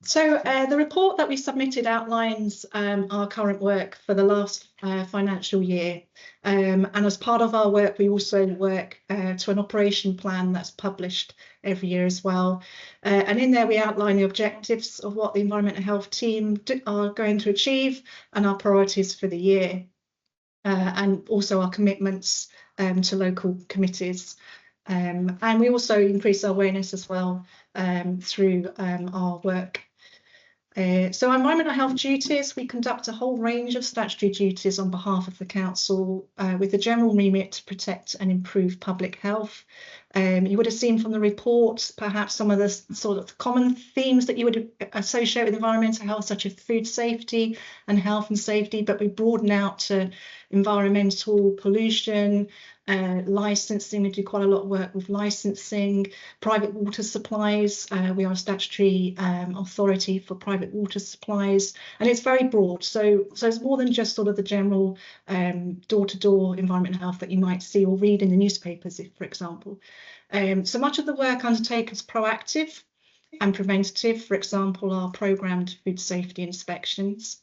I: So the report that we submitted outlines our current work for the last financial year, and as part of our work we also work to an operation plan that's published every year as well, and in there we outline the objectives of what the environmental health team are going to achieve and our priorities for the year, and also our commitments to local committees. And we also increase our awareness as well through our work. So environmental health duties, we conduct a whole range of statutory duties on behalf of the council with the general remit to protect and improve public health. You would have seen from the report perhaps some of the sort of common themes that you would associate with environmental health, such as food safety and health and safety, but we broaden out to environmental pollution, licensing. We do quite a lot of work with licensing, private water supplies. We are a statutory authority for private water supplies, and it's very broad. So it's more than just sort of the general door-to-door environmental health that you might see or read in the newspapers, for example. So much of the work undertaken is proactive and preventative. For example, our programmed food safety inspections.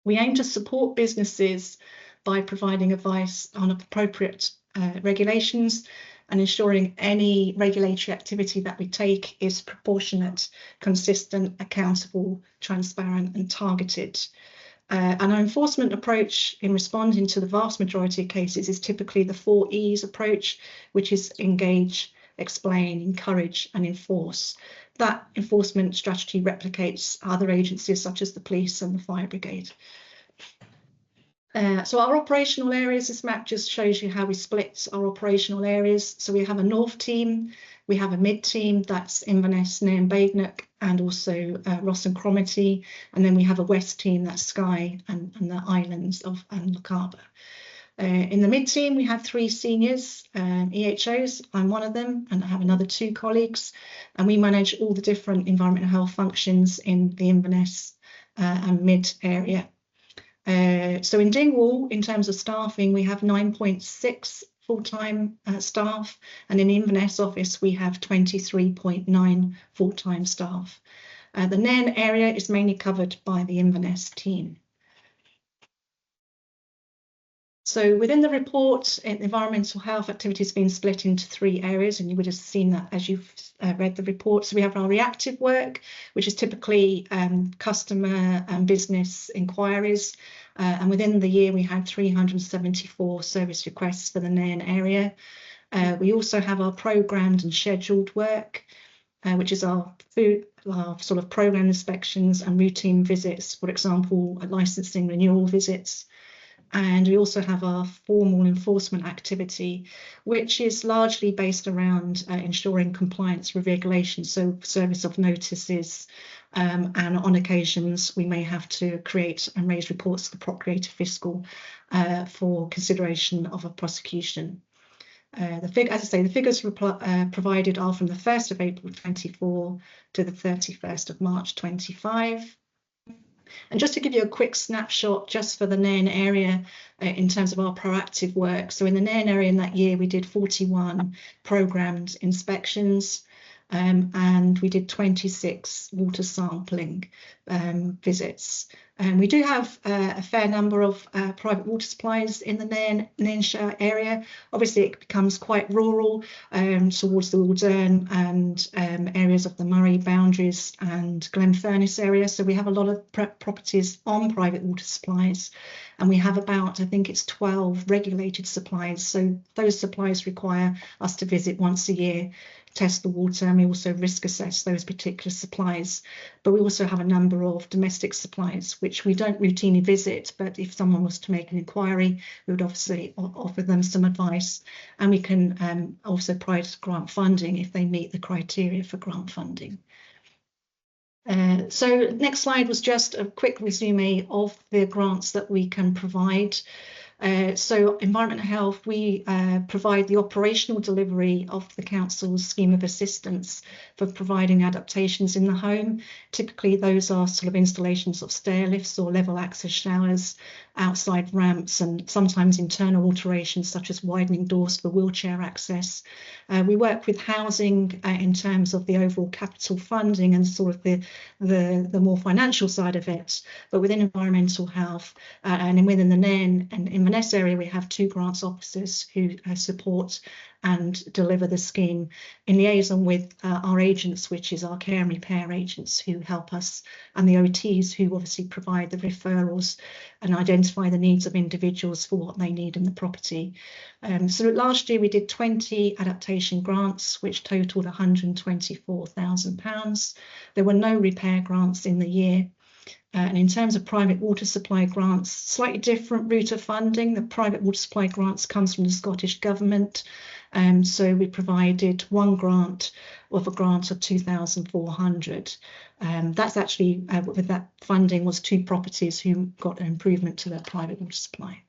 I: We aim to support businesses by providing advice on appropriate regulations and ensuring any regulatory activity that we take is proportionate, consistent, accountable, transparent and targeted. And our enforcement approach in responding to the vast majority of cases is typically the 4 E's approach, which is engage, explain, encourage and enforce. That enforcement strategy replicates other agencies such as the police and the fire brigade. So our operational areas, this map just shows you how we split our operational areas. So we have a north team We have a mid-team, that's Inverness, Nairn, Baignock, and also Ross and Cromarty. And then we have a west team, that's Skye and the islands of Loch Harbour. In the mid-team, we have 3 seniors, EHOs. I'm one of them, and I have another 2 colleagues. And we manage all the different environmental health functions in the Inverness and mid area. So in Dingwall, in terms of staffing, we have 9.6 full-time staff, and in the Inverness office, we have 23.9 full-time staff. The Nairn area is mainly covered by the Inverness team. So within the report, environmental health activity has been split into 3 areas, and you would have seen that as you've read the report. So we have our reactive work, which is typically customer and business inquiries. And within the year, we had 374 service requests for the Nairn area. We also have our programmed and scheduled work, which is our sort of program inspections and routine visits, for example, licensing renewal visits. And we also have our formal enforcement activity, which is largely based around ensuring compliance with regulations, so service of notices, and on occasions we may have to create and raise reports to the Procurator Fiscal for consideration of a prosecution. As I say, the figures provided are from the 1st of April 24 to the 31st of March 25. And just to give you a quick snapshot just for the Nairn area in terms of our proactive work. So in the Nairn area in that year, we did 41 programmed inspections, and we did 26 water sampling visits. And we do have a fair number of private water supplies in the Nairnshire area. Obviously, it becomes quite rural towards the Wildern and areas of the Murray boundaries and Glenfurniss area. So we have a lot of properties on private water supplies. And we have about, I think it's 12 regulated supplies. So those supplies require us to visit once a year, test the water, and we also risk assess those particular supplies. But we also have a number of domestic supplies, which we don't routinely visit, but if someone was to make an inquiry, we would obviously offer them some advice, and we can also provide grant funding if they meet the criteria for grant funding. So next slide was just a quick resume of the grants that we can provide. So environmental health, we provide the operational delivery of the council's scheme of assistance for providing adaptations in the home. Typically those are sort of installations of stair lifts or level access showers, outside ramps, and sometimes internal alterations such as widening doors for wheelchair access. We work with housing in terms of the overall capital funding and sort of the more financial side of it. But within environmental health and within the Nairn and Inverness area, we have 2 grants officers who support and deliver the scheme in liaison with our agents, which is our care and repair agents who help us, and the OTs who obviously provide the referrals and identify the needs of individuals for what they need in the property. So last year we did 20 adaptation grants, which totaled £124,000. There were no repair grants in the year. And in terms of private water supply grants, slightly different route of funding. The private water supply grants comes from the Scottish Government. So we provided 1 grant of a grant of 2,400. That's actually, with that funding, was 2 properties who got an improvement to their private water supply.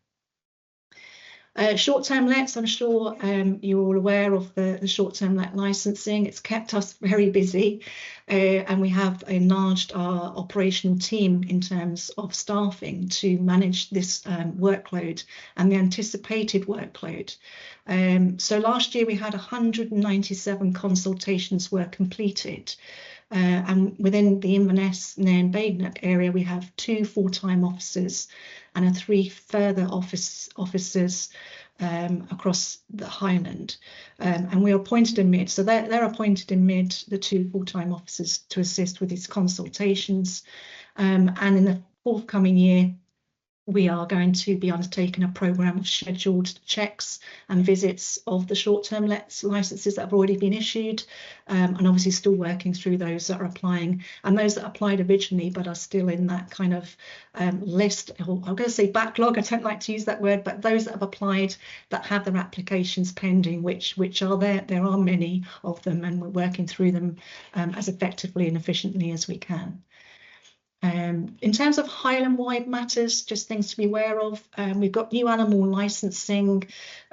I: Short-term lets, I'm sure you're all aware of the short-term let licensing. It's kept us very busy, and we have enlarged our operational team in terms of staffing to manage this workload and the anticipated workload. So last year we had 197 consultations were completed. And within the Inverness, Nairn, Baignock area, we have 2 full-time officers and 3 further officers across the HIghland. And we are appointed in mid, so they're appointed in mid, the 2 full-time officers, to assist with these consultations. And in the forthcoming year, we are going to be undertaking a programme of scheduled checks and visits of the short-term licences that have already been issued, and obviously still working through those that are applying, and those that applied originally but are still in that kind of list, or I'm going to say backlog, I don't like to use that word, but those that have applied that have their applications pending, which are there are many of them, and we're working through them as effectively and efficiently as we can. In terms of Highland-wide matters, just things to be aware of, we've got new animal licensing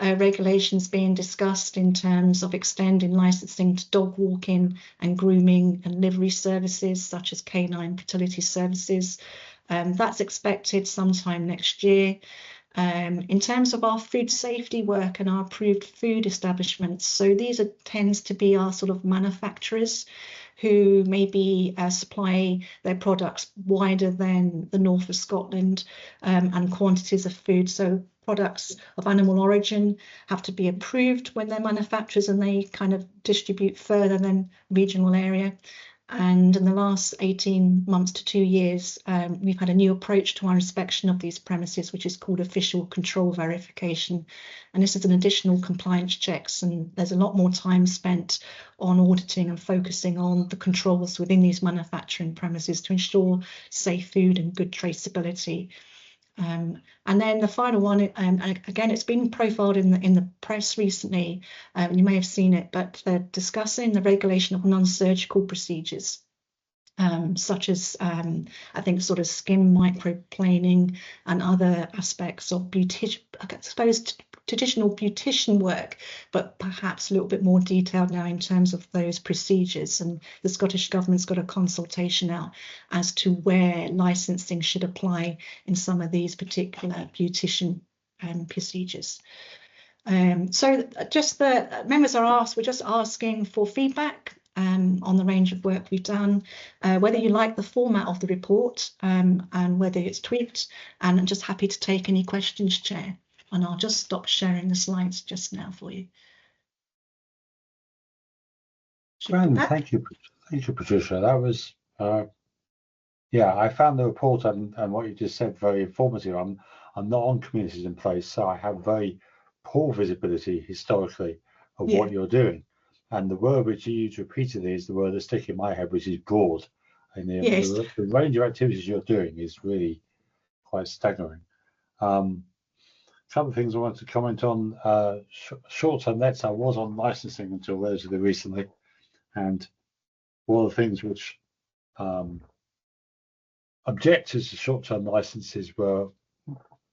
I: regulations being discussed in terms of extending licensing to dog walking and grooming and livery services such as canine fertility services. That's expected sometime next year. In terms of our food safety work and our approved food establishments, so these tends to be our sort of manufacturers who maybe supply their products wider than the north of Scotland, and quantities of food. So products of animal origin have to be approved when they're manufacturers, and they kind of distribute further than regional area. And in the last 18 months to 2 years, we've had a new approach to our inspection of these premises, which is called official control verification. And this is an additional compliance checks, and there's a lot more time spent on auditing and focusing on the controls within these manufacturing premises to ensure safe food and good traceability. And then the final one, again, it's been profiled in the press recently. You may have seen it, but they're discussing the regulation of non-surgical procedures, such as I think sort of skin microplaning and other aspects of beauty, I suppose traditional beautician work, but perhaps a little bit more detailed now in terms of those procedures. And the Scottish Government's got a consultation out as to where licensing should apply in some of these particular beautician procedures. So just the members are asked, we're just asking for feedback on the range of work we've done, whether you like the format of the report, and whether it's tweaked, and I'm just happy to take any questions, Chair. And I'll just stop sharing the slides just now for you.
A: Grand, thank you, Patricia. That was, yeah, I found the report and what you just said very informative. I'm not on communities in place, so I have very poor visibility historically of what you're doing. And the word which you used repeatedly is the word that's sticking in my head, which is broad. And the range of activities you're doing is really quite staggering. A couple of things I wanted to comment on. Short-term nets, I was on licensing until relatively recently, and one of the things which objectors to short-term licenses were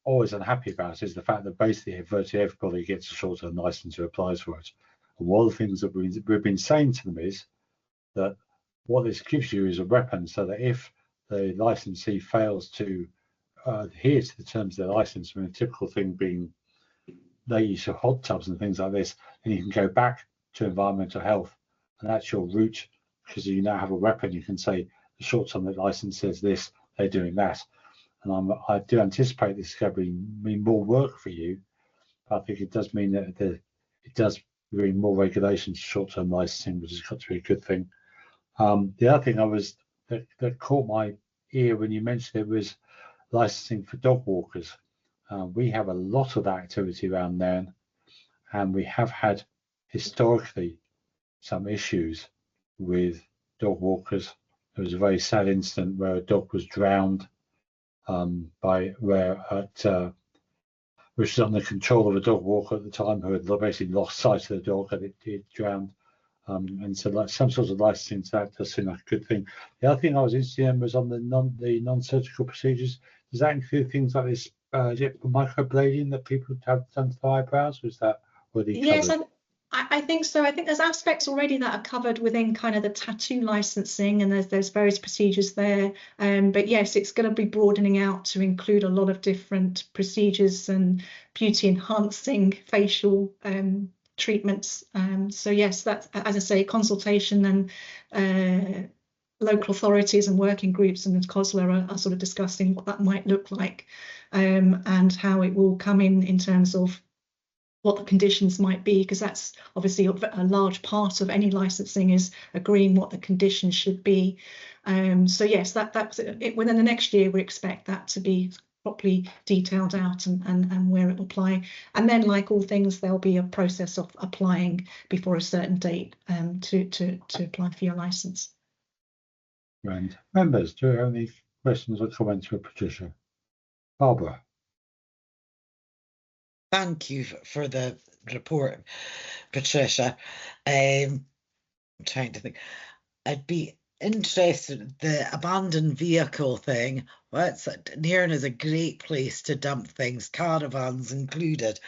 A: always unhappy about is the fact that basically virtually everybody gets a short-term license who applies for it. And one of the things that we've been saying to them is that what this gives you is a weapon, so that if the licensee fails to adhere to the terms of their license, I mean, a typical thing being their use of hot tubs and things like this, then you can go back to environmental health, and that's your route, because you now have a weapon. You can say the short-term license says this, they're doing that, and I do anticipate this is going to mean more work for you. I think it does mean that it does bring more regulations to short-term licensing, which has got to be a good thing. The other thing that caught my ear when you mentioned it was licensing for dog walkers. We have a lot of that activity around Nairn, and we have had historically some issues with dog walkers. There was a very sad incident where a dog was drowned which was under control of a dog walker at the time, who had basically lost sight of the dog, and it drowned. And so like some sort of licensing to that does seem like a good thing. The other thing I was interested in was on the non-surgical procedures. Does that include things like this microblading that people have done to the eyebrows? Was that already covered?
I: Yes, I think so. I think there's aspects already that are covered within kind of the tattoo licensing, and there's various procedures there. But yes, it's going to be broadening out to include a lot of different procedures and beauty enhancing facial treatments. So yes, that's, as I say, consultation, and local authorities and working groups and COSLA are sort of discussing what that might look like, and how it will come in terms of what the conditions might be, because that's obviously a large part of any licensing, is agreeing what the conditions should be. So yes, that's it. Within the next year, we expect that to be properly detailed out and where it will apply. And then, like all things, there'll be a process of applying before a certain date to apply for your licence.
A: And members, do you have any questions or comments for Patricia? Barbara?
C: Thank you for the report, Patricia. I'm trying to think. I'd be interested, the abandoned vehicle thing. Nairn is a great place to dump things, caravans included.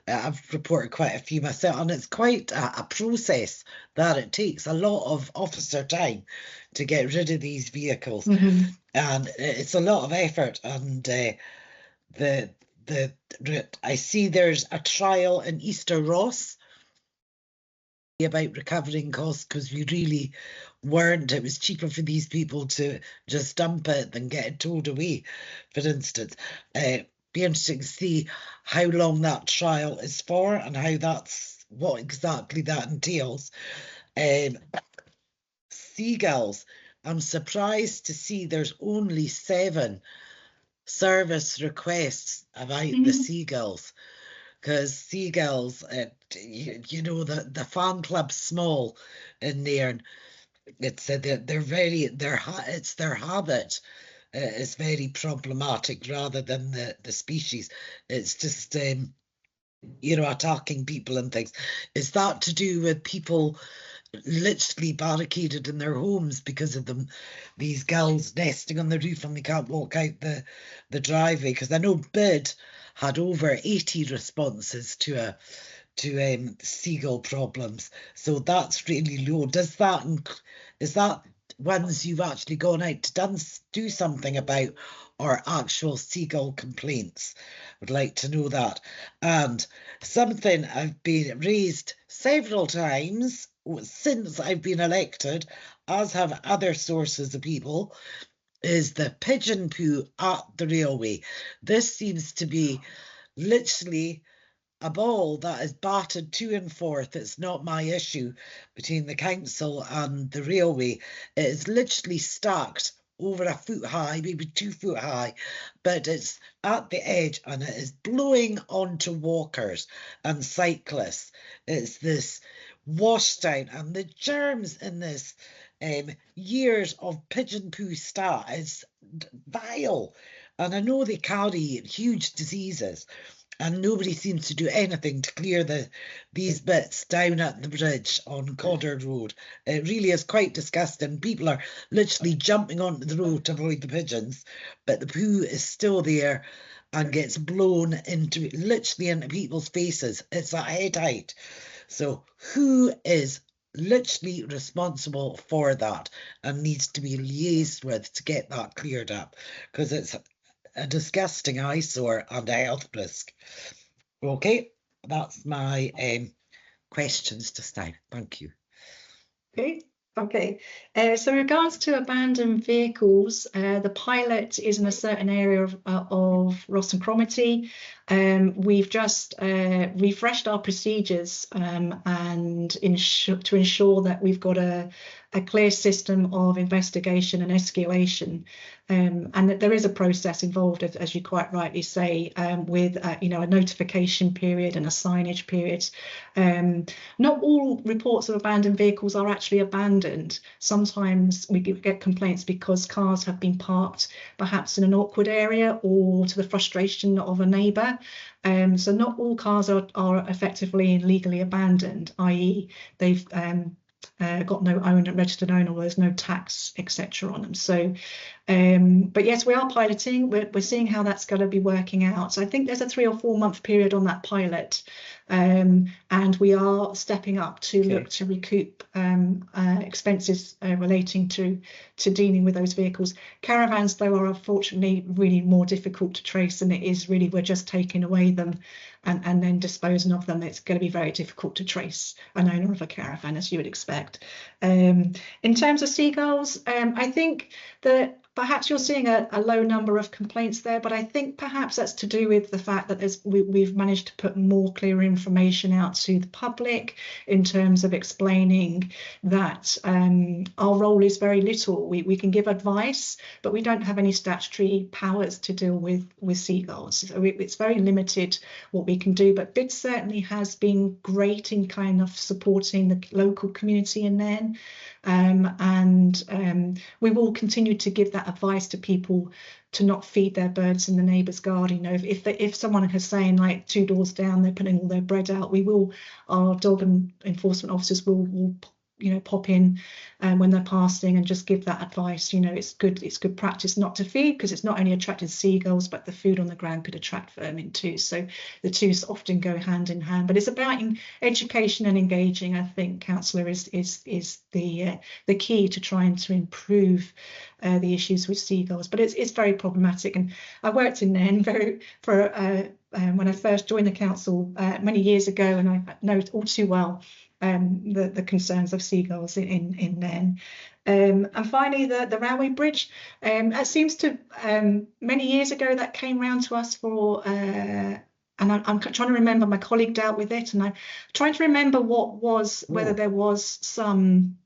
C: I've reported quite a few myself, and it's quite a process that it takes a lot of officer time to get rid of these vehicles, and it's a lot of effort. And I see there's a trial in Easter Ross about recovering costs, because we really weren't. It was cheaper for these people to just dump it than get it towed away, for instance. Be interesting to see how long that trial is for and how what exactly that entails. Seagulls, I'm surprised to see there's only 7 service requests about the seagulls, because seagulls, you know, the fan club's small in Nairn. It's it's their habit is very problematic rather than the species. It's just you know, attacking people and things. Is that to do with people literally barricaded in their homes because of these gulls nesting on the roof and they can't walk out the driveway? Because I know Bid had over 80 responses to seagull problems, so that's really low. Is that ones you've actually gone out to do something about, or actual seagull complaints? Would like to know that. And something I've been raised several times since I've been elected, as have other sources of people, is the pigeon poo at the railway. This seems to be literally a ball that is battered to and forth. It's not my issue between the council and the railway. It is literally stacked over a foot high, maybe 2 foot high, but it's at the edge and it is blowing onto walkers and cyclists. It's this wash down, and the germs in this years of pigeon poo stat is vile, and I know they carry huge diseases, and nobody seems to do anything to clear these bits down at the bridge on Coddard Road. It really is quite disgusting. People are literally jumping onto the road to avoid the pigeons, but the poo is still there and gets blown literally into people's faces. It's at head height. So who is literally responsible for that and needs to be liaised with to get that cleared up? Because it's a disgusting eyesore and a health risk. Okay, that's my questions just now. Thank you.
I: Okay. So in regards to abandoned vehicles, the pilot is in a certain area of Ross and Cromarty. We've just refreshed our procedures and to ensure that we've got a clear system of investigation and escalation, and that there is a process involved, as you quite rightly say, with you know, a notification period and a signage period. Not all reports of abandoned vehicles are actually abandoned. Sometimes we get complaints because cars have been parked perhaps in an awkward area or to the frustration of a neighbour. So not all cars are effectively and legally abandoned, i.e. they've got no owner, registered owner, or there's no tax, etc. on them. So, but yes, we are piloting. We're seeing how that's going to be working out. So I think there's a 3 or 4 month period on that pilot, and we are stepping up to look to recoup expenses relating to dealing with those vehicles. Caravans, though, are unfortunately really more difficult to trace, and it is really, we're just taking away them and then disposing of them. It's going to be very difficult to trace an owner of a caravan, as you would expect. In terms of seagulls, I think that perhaps you're seeing a low number of complaints there, but I think perhaps that's to do with the fact that we've managed to put more clear information out to the public in terms of explaining that our role is very little. We can give advice, but we don't have any statutory powers to deal with seagulls. So it's very limited what we can do, but BID certainly has been great in kind of supporting the local community in Nairn. We will continue to give that advice to people to not feed their birds in the neighbour's garden. You know, if someone is saying like 2 doors down, they're putting all their bread out, our dog and enforcement officers will pop in when they're passing and just give that advice. You know, it's good practice not to feed, because it's not only attracting seagulls, but the food on the ground could attract vermin too. So the two often go hand in hand. But it's about education and engaging. I think, Councillor, is the key to trying to improve the issues with seagulls. But it's very problematic. And I worked in Nairn when I first joined the council many years ago, and I know all too well the concerns of seagulls in Nairn. And finally, the railway bridge. It seems to many years ago that came round to us for, and I'm trying to remember, my colleague dealt with it, and I'm trying to remember whether there was some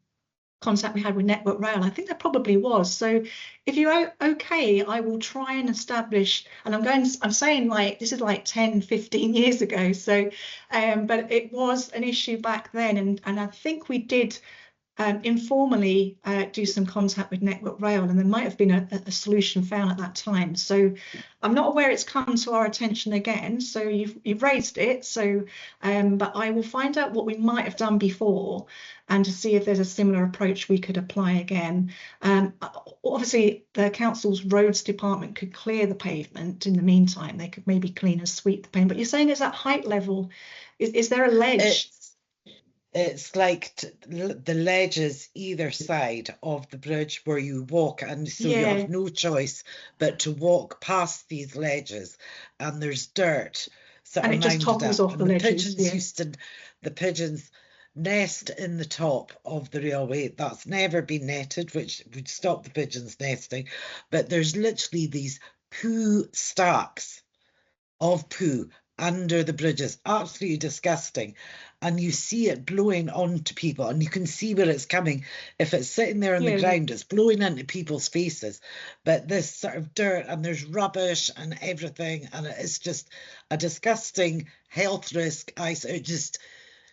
I: contact we had with Network Rail. I think there probably was. So if you're okay, I will try and establish, and I'm saying like this is like 10, 15 years ago. So but it was an issue back then, and I think we did informally do some contact with Network Rail, and there might have been a solution found at that time. So I'm not aware it's come to our attention again. So you've raised it. So but I will find out what we might have done before, and to see if there's a similar approach we could apply again. Obviously, the council's roads department could clear the pavement. In the meantime, they could maybe clean and sweep the pavement. But you're saying it's at height level. Is there a ledge?
C: It's like the ledges either side of the bridge where you walk, and so you have no choice but to walk past these ledges, and there's dirt.
I: And it just topples off the ledges.
C: The pigeons nest in the top of the railway. That's never been netted, which would stop the pigeons nesting. But there's literally these poo stacks of poo under the bridges, absolutely disgusting, and you see it blowing onto people, and you can see where it's coming. If it's sitting there on the ground, it's blowing into people's faces. But this sort of dirt, and there's rubbish and everything, and it's just a disgusting health risk. It just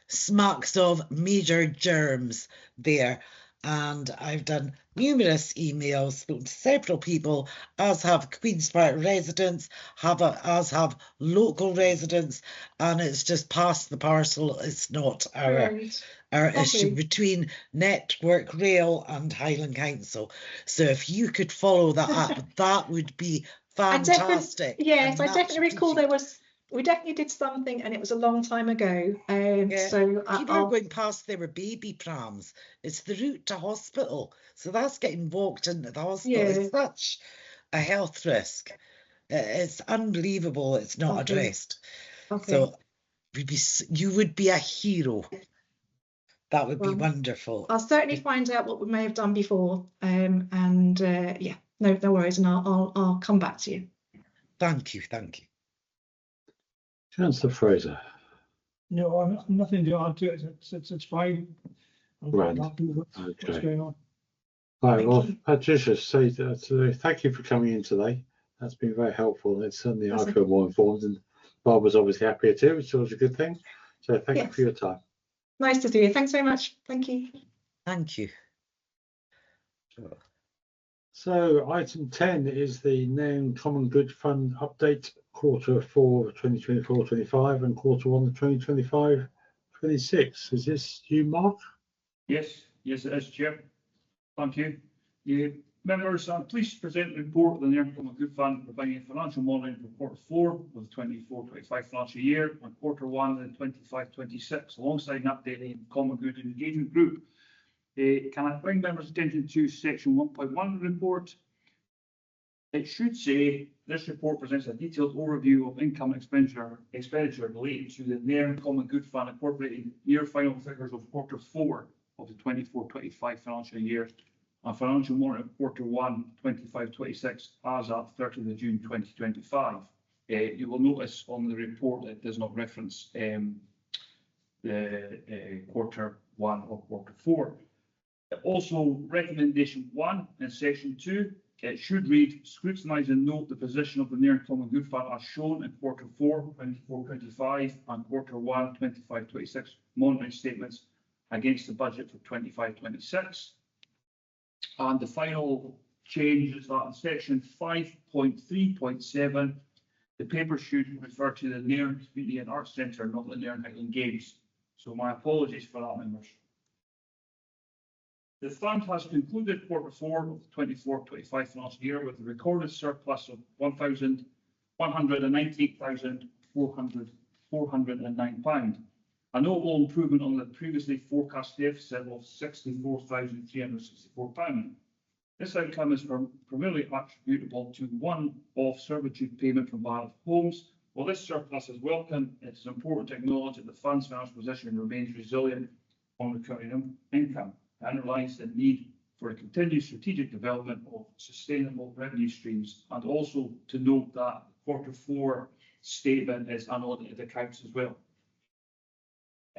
C: smacks of major germs there. And I've done numerous emails, spoken to several people, as have Queen's Park residents, as have local residents, and it's just past the parcel. It's not our issue between Network Rail and Highland Council. So if you could follow that up, that would be fantastic.
I: I definitely recall we definitely did something, and it was a long time ago. So
C: people are going past, there were baby prams. It's the route to hospital, so that's getting walked into the hospital. It's such a health risk. It's unbelievable it's not addressed. So you would be a hero. That would be wonderful.
I: I'll certainly find out what we may have done before, no worries, and I'll come back to you.
C: Thank you.
A: Councillor Fraser.
B: No, I'm nothing to add to it. It's fine.
A: Right.
B: What's going on?
A: Right. Well, Patricia, thank you for coming in today. That's been very helpful. It's certainly I feel more informed, and Barbara's obviously happier too, which is always a good thing. So thank you for your time.
I: Nice to see you. Thanks very much. Thank you.
C: Thank you.
A: So item 10 is the Nairn Common Good Fund update, quarter 4 2024-25 and quarter 1 2025-26. Is this you, Mark?
E: Yes, it is, Chair. Thank you. Members, I'm pleased to present the report of the Nairn Common Good Fund providing financial modelling for quarter 4 of the 24-25 financial year and quarter 1 of the 25-26, alongside an updating Common Good Engagement Group. Can I bring members' attention to section 1.1 of the report? It should say this report presents a detailed overview of income and expenditure related to the Nairn Common Good Fund, incorporating near final figures of quarter 4 of the 24-25 financial year and financial warrant of quarter 1, 25-26 as at 30th of June 2025. You will notice on the report that it does not reference the quarter 1 or quarter 4. Also, recommendation 1 in section 2, it should read, scrutinise and note the position of the Nairn Common Good Fund as shown in quarter 4, 24-25 and quarter 1, 25-26 monitoring statements against the budget for 25-26. And the final change is that in section 5.3.7, the paper should refer to the Nairn Community and Arts Centre, not the Nairn HIghland Games. So my apologies for that, members. The fund has concluded quarter 4 of the 24-25 financial year with a recorded surplus of £198,409, a notable improvement on the previously forecast deficit of £64,364. This outcome is primarily attributable to one-off servitude payment from Violet Homes. While this surplus is welcome, it is important to acknowledge that the fund's financial position remains resilient on recurring income and relies on the need for a continued strategic development of sustainable revenue streams, and also to note that quarter 4 statement is unaudited accounts as well.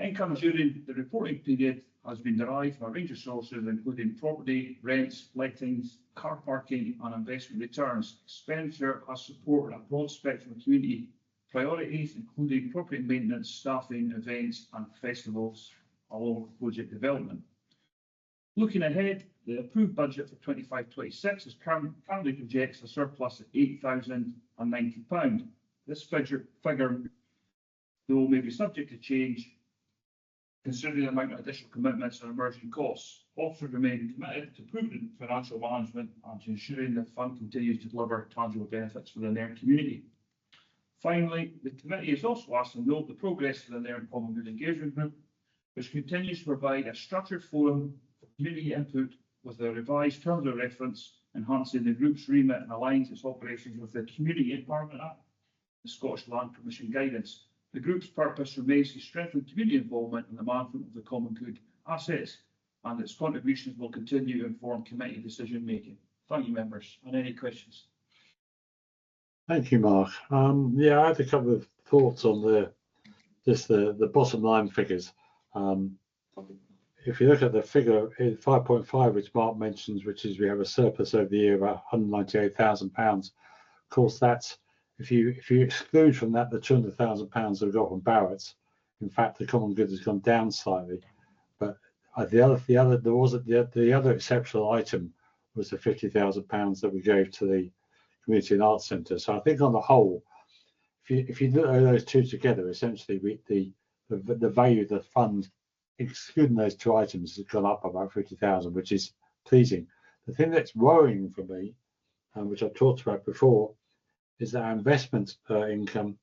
E: Income during the reporting period has been derived from a range of sources, including property, rents, lettings, car parking and investment returns. Expenditure has supported a broad spectrum of community priorities, including property maintenance, staffing, events and festivals, along with project development. Looking ahead, the approved budget for 25-26 is currently projects a surplus of £8,090. This figure, though, may be subject to change considering the amount of additional commitments and emerging costs. Officers remain committed to prudent financial management and to ensuring the fund continues to deliver tangible benefits for the Nairn community. Finally, the committee is also asked to note the progress of the Nairn Common Good Engagement Group, which continues to provide a structured forum for community input with a revised terms of reference, enhancing the group's remit and aligns its operations with the Community Empowerment Act, the Scottish Land Commission guidance. The group's purpose remains to strengthen community involvement in the management of the common good assets, and its contributions will continue to inform committee decision making. Thank you, members. And any questions?
A: Thank you, Mark. Yeah, I had a couple of thoughts on the bottom line figures. If you look at the figure in 5.5, which Mark mentions, which is we have a surplus over the year of about £198,000. Of course, that's if you exclude from that the £200,000 we've got from Barrett's. In fact, the common good has gone down slightly. But the other exceptional item was the £50,000 that we gave to the Community and Arts Centre. So I think on the whole, if you look at those two together, essentially the value of the fund, excluding those two items, has gone up by about 50,000, which is pleasing. The thing that's worrying for me, which I've talked about before, is that our investment income.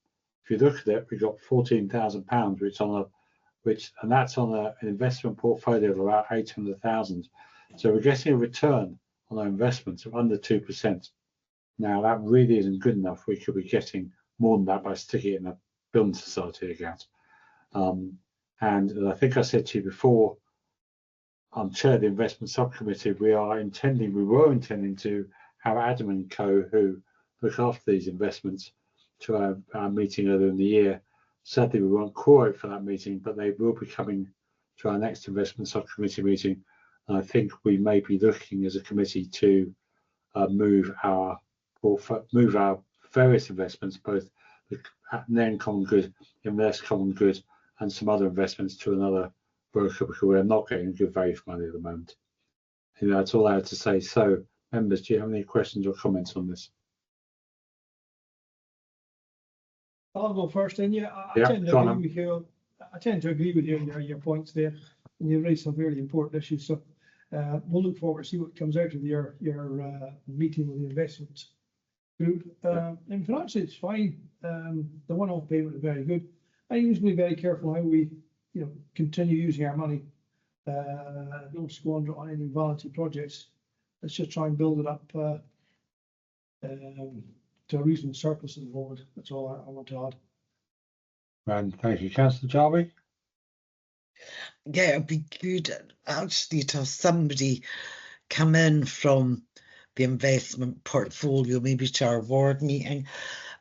A: If you look at it, we've got £14,000, and that's on an investment portfolio of about 800,000. So we're getting a return on our investments of under 2%. Now that really isn't good enough. We could be getting more than that by sticking it in a building society account. And I think I said to you before, I'm chair of the investment subcommittee. We were intending to have Adam and Co, who look after these investments, to our meeting earlier in the year. Sadly, we weren't quorate for that meeting, but they will be coming to our next investment subcommittee meeting. And I think we may be looking as a committee to move our various investments, both the Nairn Common Good, Invest Common Good, and some other investments to another broker, because we're not getting good value for money at the moment. That's all I had to say. So, members, do you have any questions or comments on this?
B: I'll go first, and I tend to agree with you on your points there, and you raised some very important issues. So we'll look forward to see what comes out of your meeting with the investment group. And financially, it's fine. The one-off payment is very good. I usually be very careful how we, continue using our money. Don't squander it on any vanity projects. Let's just try and build it up to a reasonable surplus at the moment. That's all I want to add.
A: And thank you, Councillor Jarvie.
C: Yeah, it'd be good actually to have somebody come in from the investment portfolio, maybe to our ward meeting.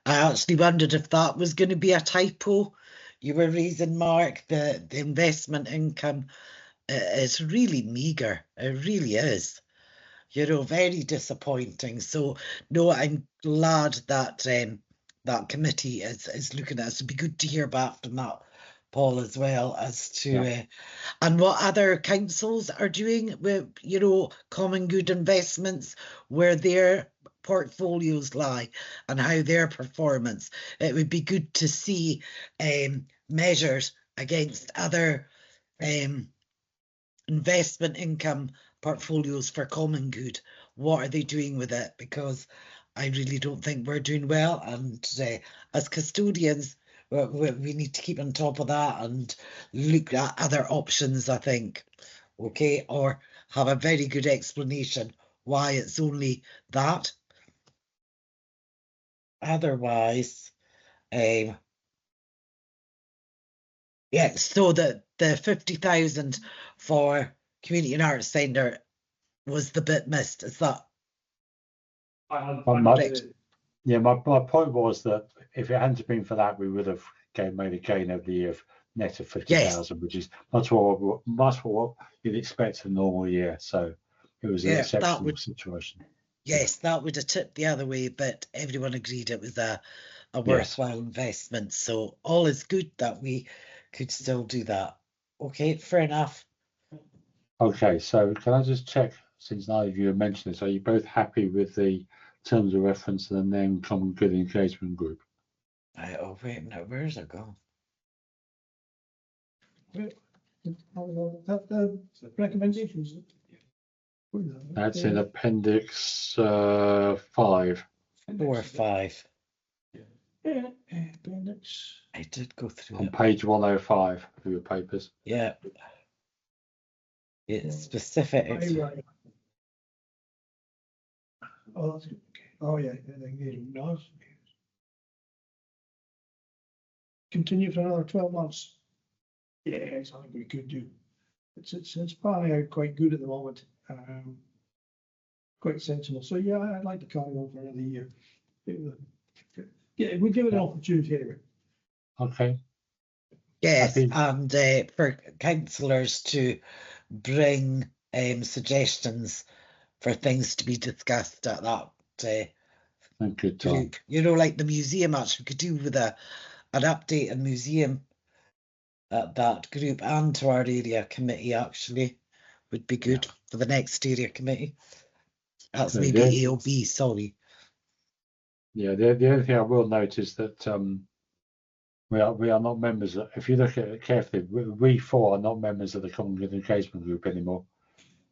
C: I actually wondered if that was going to be a typo. You were raising, Mark, the investment income is really meagre. It really is. You know, very disappointing. So no, I'm glad that that committee is looking at it. It'd be good to hear back from that, Paul, as well, as to and what other councils are doing with, you know, common good investments, where their portfolios lie and how their performance. It would be good to see measures against other investment income portfolios for common good. What are they doing with it? Because I really don't think we're doing well, and as custodians we need to keep on top of that and look at other options, I think, okay, or have a very good explanation why it's only that. Otherwise, yeah, so the 50,000 for Community and Arts Centre was the bit missed, is that?
A: Yeah, my point was that if it hadn't been for that, we would have made a gain over the year of net of 50,000, which is much more what you'd expect in a normal year. So it was an exceptional situation.
C: Yes, that would have tipped the other way, but everyone agreed it was a worthwhile investment. So all is good that we could still do that. Okay, fair enough.
A: Okay, so can I just check, since neither of you have mentioned this, are you both happy with the terms of reference and the Nairn Common Good Engagement Group?
C: Oh, wait, no, where's it gone?
B: The recommendations.
A: That's in Appendix 5.
C: 4 or 5.
B: Yeah, appendix.
C: I did go through
A: On
C: it.
A: page 105 of your papers.
C: Yeah. It's specific.
B: Right. Oh, that's good. Okay. Oh, yeah. No. Continue for another 12 months. Yeah, it's something we could do. It's probably out quite good at the moment. Quite sensible. So yeah, I'd like to carry on for another year. Yeah, we'll give it an opportunity anyway.
A: Okay.
C: Yes, and for councillors to bring suggestions for things to be discussed at that group. You know, like the museum, actually, we could do with an update on museum at that group, and to our area committee, actually, would be good for the next area committee. That's maybe AOB, sorry.
A: Yeah, the only thing I will note is that we are not members. If you look at it carefully, we four are not members of the Common Good Engagement Group anymore.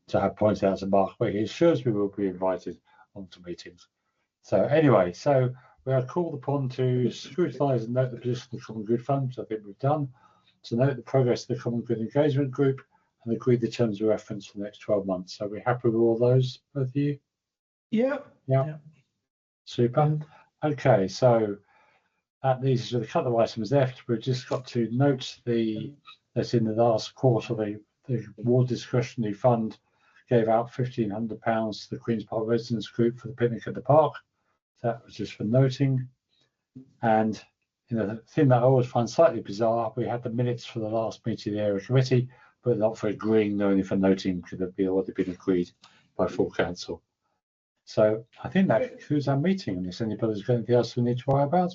A: So I have pointed out to Mark, but he assures we will be invited onto meetings. So anyway, so we are called upon to scrutinise and note the position of the Common Good Fund, which I think we've done, to note the progress of the Common Good Engagement Group, and agree the terms of reference for the next 12 months. So we're happy with all those, both of you?
B: Yeah.
A: Super. Okay, so that leaves us with a couple of items left. We've just got to note that in the last quarter, the Ward Discretionary Fund gave out £1,500 to the Queen's Park Residents Group for the picnic at the park. That was just for noting. And the thing that I always find slightly bizarre, we had the minutes for the last meeting of the area committee, but not for agreeing, nor only for noting, because they've already been agreed by full council. So I think that concludes our meeting, unless anybody's got anything else we need to worry about.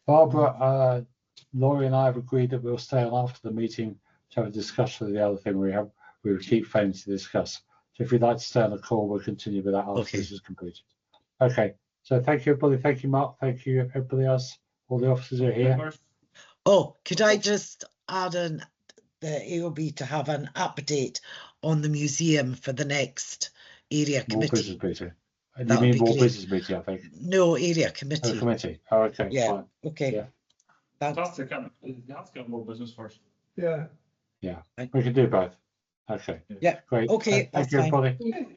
A: Barbara, Laurie and I have agreed that we'll stay on after the meeting to have a discussion of the other thing we will keep failing to discuss. So if you'd like to stay on the call, we'll continue with that after this is completed. Okay, so thank you everybody, thank you Mark, thank you everybody else, all the officers are here.
C: Oh, could I just add in the AOB to have an update on the museum for the next area committee?
A: More business meeting. You mean more business meeting, I think?
C: No, area committee.
A: Oh, committee. Oh, okay.
C: Yeah.
A: Fine.
C: Okay.
A: Yeah.
E: That's the kind of, you have to get more business first.
B: Yeah.
A: Yeah. We can do both. Okay.
C: Yeah.
A: Great.
C: Okay.
A: Thank you, everybody.
B: Okay.